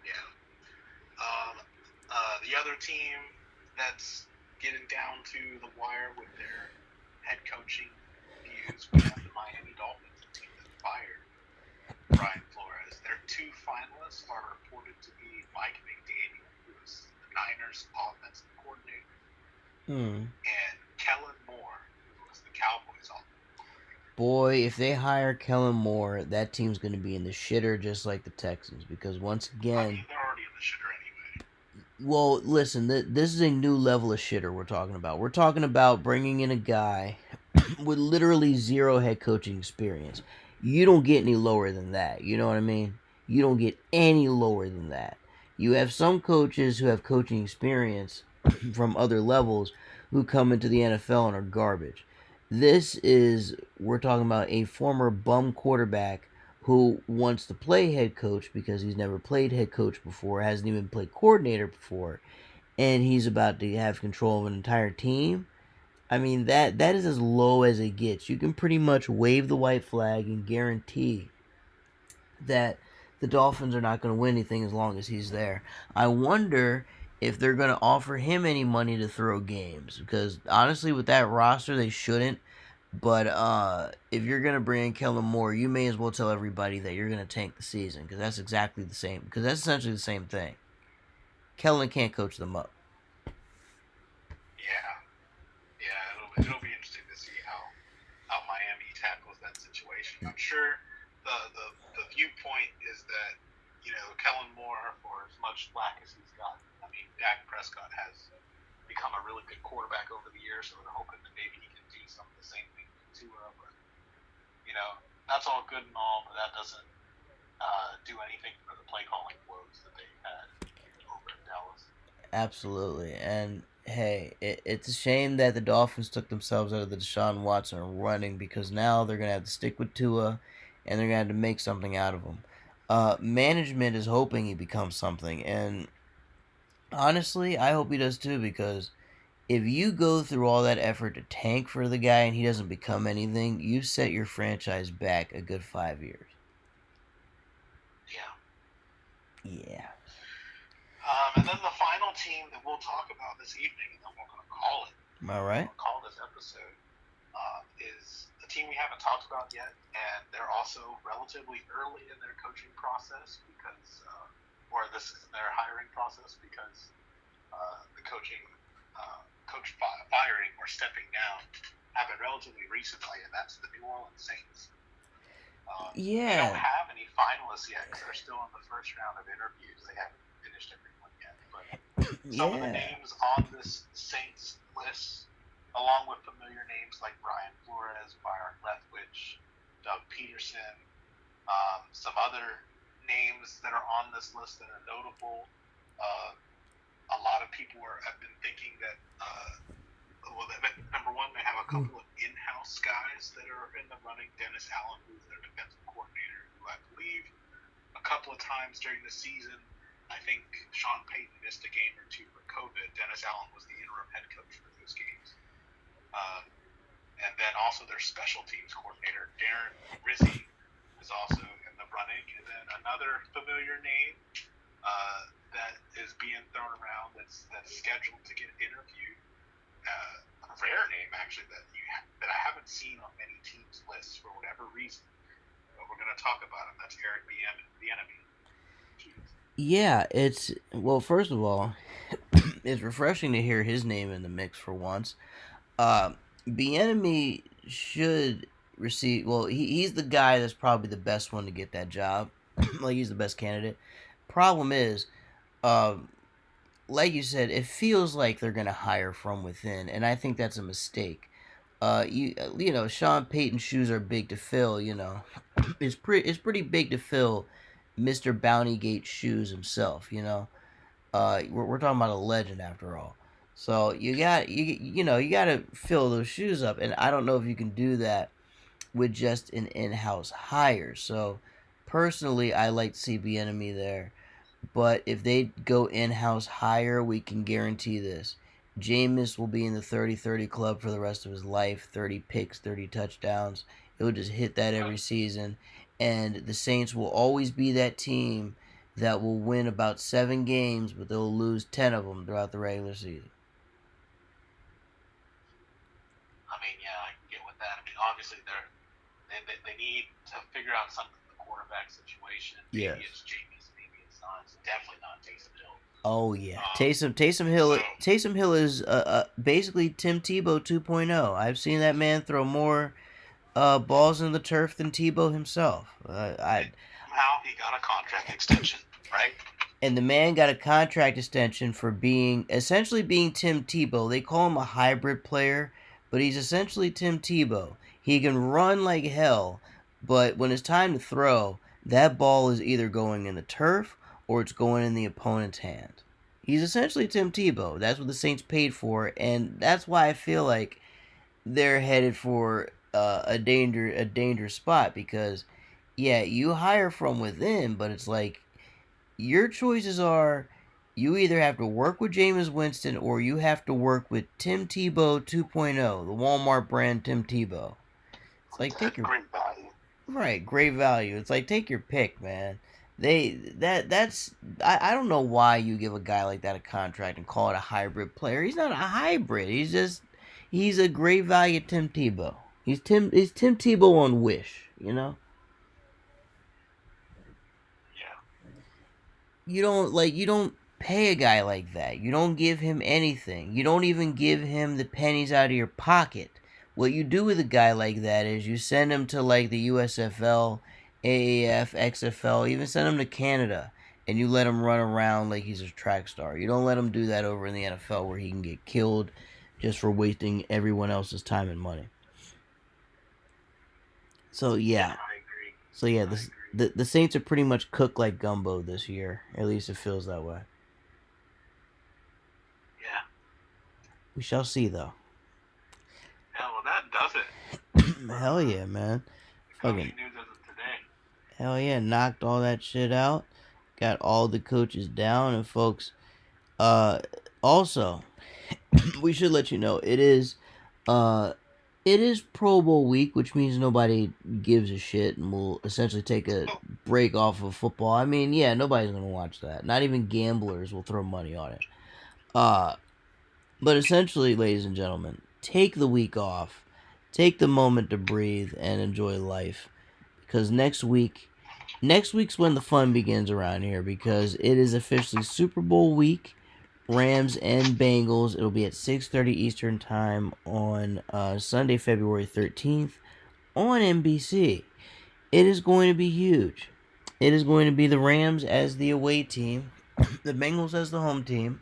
yeah. Um, the other team that's getting down to the wire with their head coaching views, we have the Miami Dolphins, the team that fired Brian Flores. Their two finalists are reported to be Mike McDaniel, who is the Niners offensive coordinator, Hmm. and Kellen Moore, who was the Cowboys offensive coordinator. Boy, if they hire Kellen Moore, that team's going to be in the shitter just like the Texans. Because once I again, mean, they're already in the shitter anyway. well, listen, this is a new level of shitter we're talking about. We're talking about bringing in a guy with literally zero head coaching experience. You don't get any lower than that. You know what I mean? You don't get any lower than that. You have some coaches who have coaching experience from other levels who come into the NFL and are garbage. We're talking about a former bum quarterback who wants to play head coach because he's never played head coach before, hasn't even played coordinator before, and he's about to have control of an entire team. I mean that is as low as it gets. You can pretty much wave the white flag and guarantee that the Dolphins are not going to win anything as long as he's there. I wonder if they're going to offer him any money to throw games because honestly, with that roster, they shouldn't. But if you're going to bring in Kellen Moore, you may as well tell everybody that you're going to tank the season because that's exactly the same. Because that's essentially the same thing. Kellen can't coach them up. Yeah, yeah, it'll be interesting to see how Miami tackles that situation. I'm sure the viewpoint is that Kellen Moore, for as much flack as he's gotten, I mean Dak Prescott has become a really good quarterback over the years, so they're hoping that maybe he can do some of the same things with Tua. But that's all good and all, but that doesn't do anything for the play calling woes that they've had over in Dallas. Absolutely. And hey, it's a shame that the Dolphins took themselves out of the Deshaun Watson running because now they're going to have to stick with Tua and they're going to have to make something out of him. Management is hoping he becomes something. And honestly, I hope he does too because if you go through all that effort to tank for the guy and he doesn't become anything, you set your franchise back a good 5 years. Yeah. Yeah. And then the final team that we'll talk about this evening, and then we're going to call it, Am I we're right? going to call this episode, is a team we haven't talked about yet, and they're also relatively early in their coaching process because, or this is their hiring process because the coach firing or stepping down happened relatively recently, and that's the New Orleans Saints. They don't Yeah. have any finalists yet because they're still in the first round of interviews. They haven't finished everyone yet, but some of the Yeah. names on this Saints list, along with familiar names like Brian Flores, Byron Leftwich, Doug Peterson, some other names that are on this list that are notable. Uh, a lot of people have been thinking that, number one, they have a couple of in-house guys that are in the running. Dennis Allen, who's their defensive coordinator, who I believe a couple of times during the season I think Sean Payton missed a game or two for COVID. Dennis Allen was the interim head coach for those games. Um, and then also their special teams coordinator, Darren Rizzi, is also in the running. And then another familiar name that is being thrown around that's scheduled to get interviewed. A rare name actually that I haven't seen on many teams' lists for whatever reason. But we're going to talk about him. That's Eric Bieniemy. Yeah, it's well. First of all, it's refreshing to hear his name in the mix for once. Uh, Bieniemy should receive. Well, he's the guy that's probably the best one to get that job. Like he's the best candidate. Problem is, um, like you said, it feels like they're gonna hire from within, and I think that's a mistake. You know, Sean Payton's shoes are big to fill. You know, it's pretty big to fill Mr. Bountygate shoes himself. You know, we're talking about a legend after all. So you got to fill those shoes up, and I don't know if you can do that with just an in-house hire. So personally, I like to see Bieniemy there. But if they go in-house higher, we can guarantee this. Jameis will be in the 30-30 club for the rest of his life. 30 picks, 30 touchdowns. He'll just hit that every season. And the Saints will always be that team that will win about 7 games, but they'll lose 10 of them throughout the regular season. I mean, yeah, I can get with that. I mean, obviously they need to figure out something in the quarterback situation. Yes. Maybe it's Jameis, maybe it's not. It's definitely not Taysom Hill. Oh yeah, Um, Taysom Hill is basically Tim Tebow 2.0. I've seen that man throw more balls in the turf than Tebow himself. Somehow he got a contract extension, right? And the man got a contract extension for being essentially being Tim Tebow. They call him a hybrid player, but he's essentially Tim Tebow. He can run like hell, but when it's time to throw, that ball is either going in the turf or it's going in the opponent's hand. He's essentially Tim Tebow. That's what the Saints paid for, and that's why I feel like they're headed for a dangerous spot because yeah, you hire from within, but it's like your choices are you either have to work with Jameis Winston or you have to work with Tim Tebow 2.0, the Walmart brand Tim Tebow. It's like take your Great value. right, great value. It's like take your pick, man. That's I don't know why you give a guy like that a contract and call it a hybrid player. He's not a hybrid. He's a great value Tim Tebow. He's Tim Tebow on Wish, you know? Yeah. You don't pay a guy like that. You don't give him anything. You don't even give him the pennies out of your pocket. What you do with a guy like that is you send him to like the USFL, AAF, XFL, even send him to Canada, and you let him run around like he's a track star. You don't let him do that over in the NFL where he can get killed just for wasting everyone else's time and money. So Yeah, yeah, I agree. so yeah, I this agree. the Saints are pretty much cooked like gumbo this year. At least it feels that way. Yeah. We shall see, though. Yeah, well, that does it for Hell yeah, man. Fucking coaching news as of today. hell yeah, knocked all that shit out. Got all the coaches down, and folks. Uh, also, we should let you know uh, it is Pro Bowl week, which means nobody gives a shit, and will essentially take a break off of football. I mean, yeah, nobody's gonna watch that. Not even gamblers will throw money on it. Uh, but essentially, ladies and gentlemen, take the week off, take the moment to breathe and enjoy life, because next week's when the fun begins around here because it is officially Super Bowl week. Rams and Bengals. It'll be at 6:30 Eastern Time on Sunday, February 13th on NBC. It is going to be huge. It is going to be the Rams as the away team, the Bengals as the home team.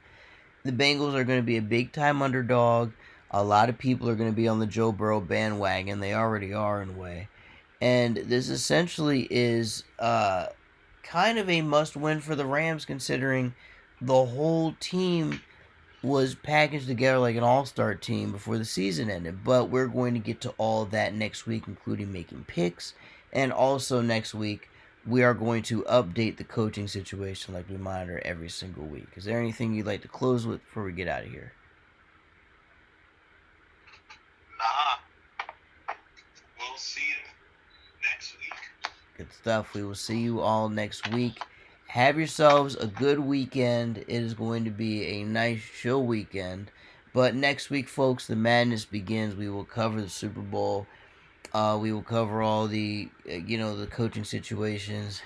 The Bengals are going to be a big time underdog. A lot of people are going to be on the Joe Burrow bandwagon. They already are in a way. And this essentially is kind of a must win for the Rams considering the whole team was packaged together like an all-star team before the season ended. But we're going to get to all of that next week, including making picks, and also next week we are going to update the coaching situation like we monitor every single week. Is there anything you'd like to close with before we get out of here? Nah, we'll see you next week. Good stuff. We will see you all next week. Have yourselves a good weekend. It is going to be a nice show weekend. But next week, folks, the madness begins. We will cover the Super Bowl. We will cover all the the coaching situations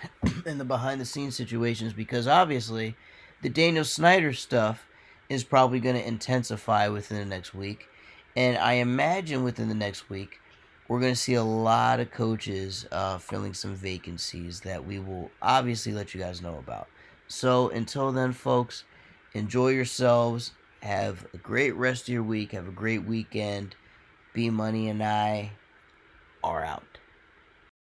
and the behind the scenes situations, because obviously the Daniel Snyder stuff is probably going to intensify within the next week, and I imagine within the next week we're going to see a lot of coaches filling some vacancies that we will obviously let you guys know about. So until then, folks, enjoy yourselves. Have a great rest of your week. Have a great weekend. B Money and I are out.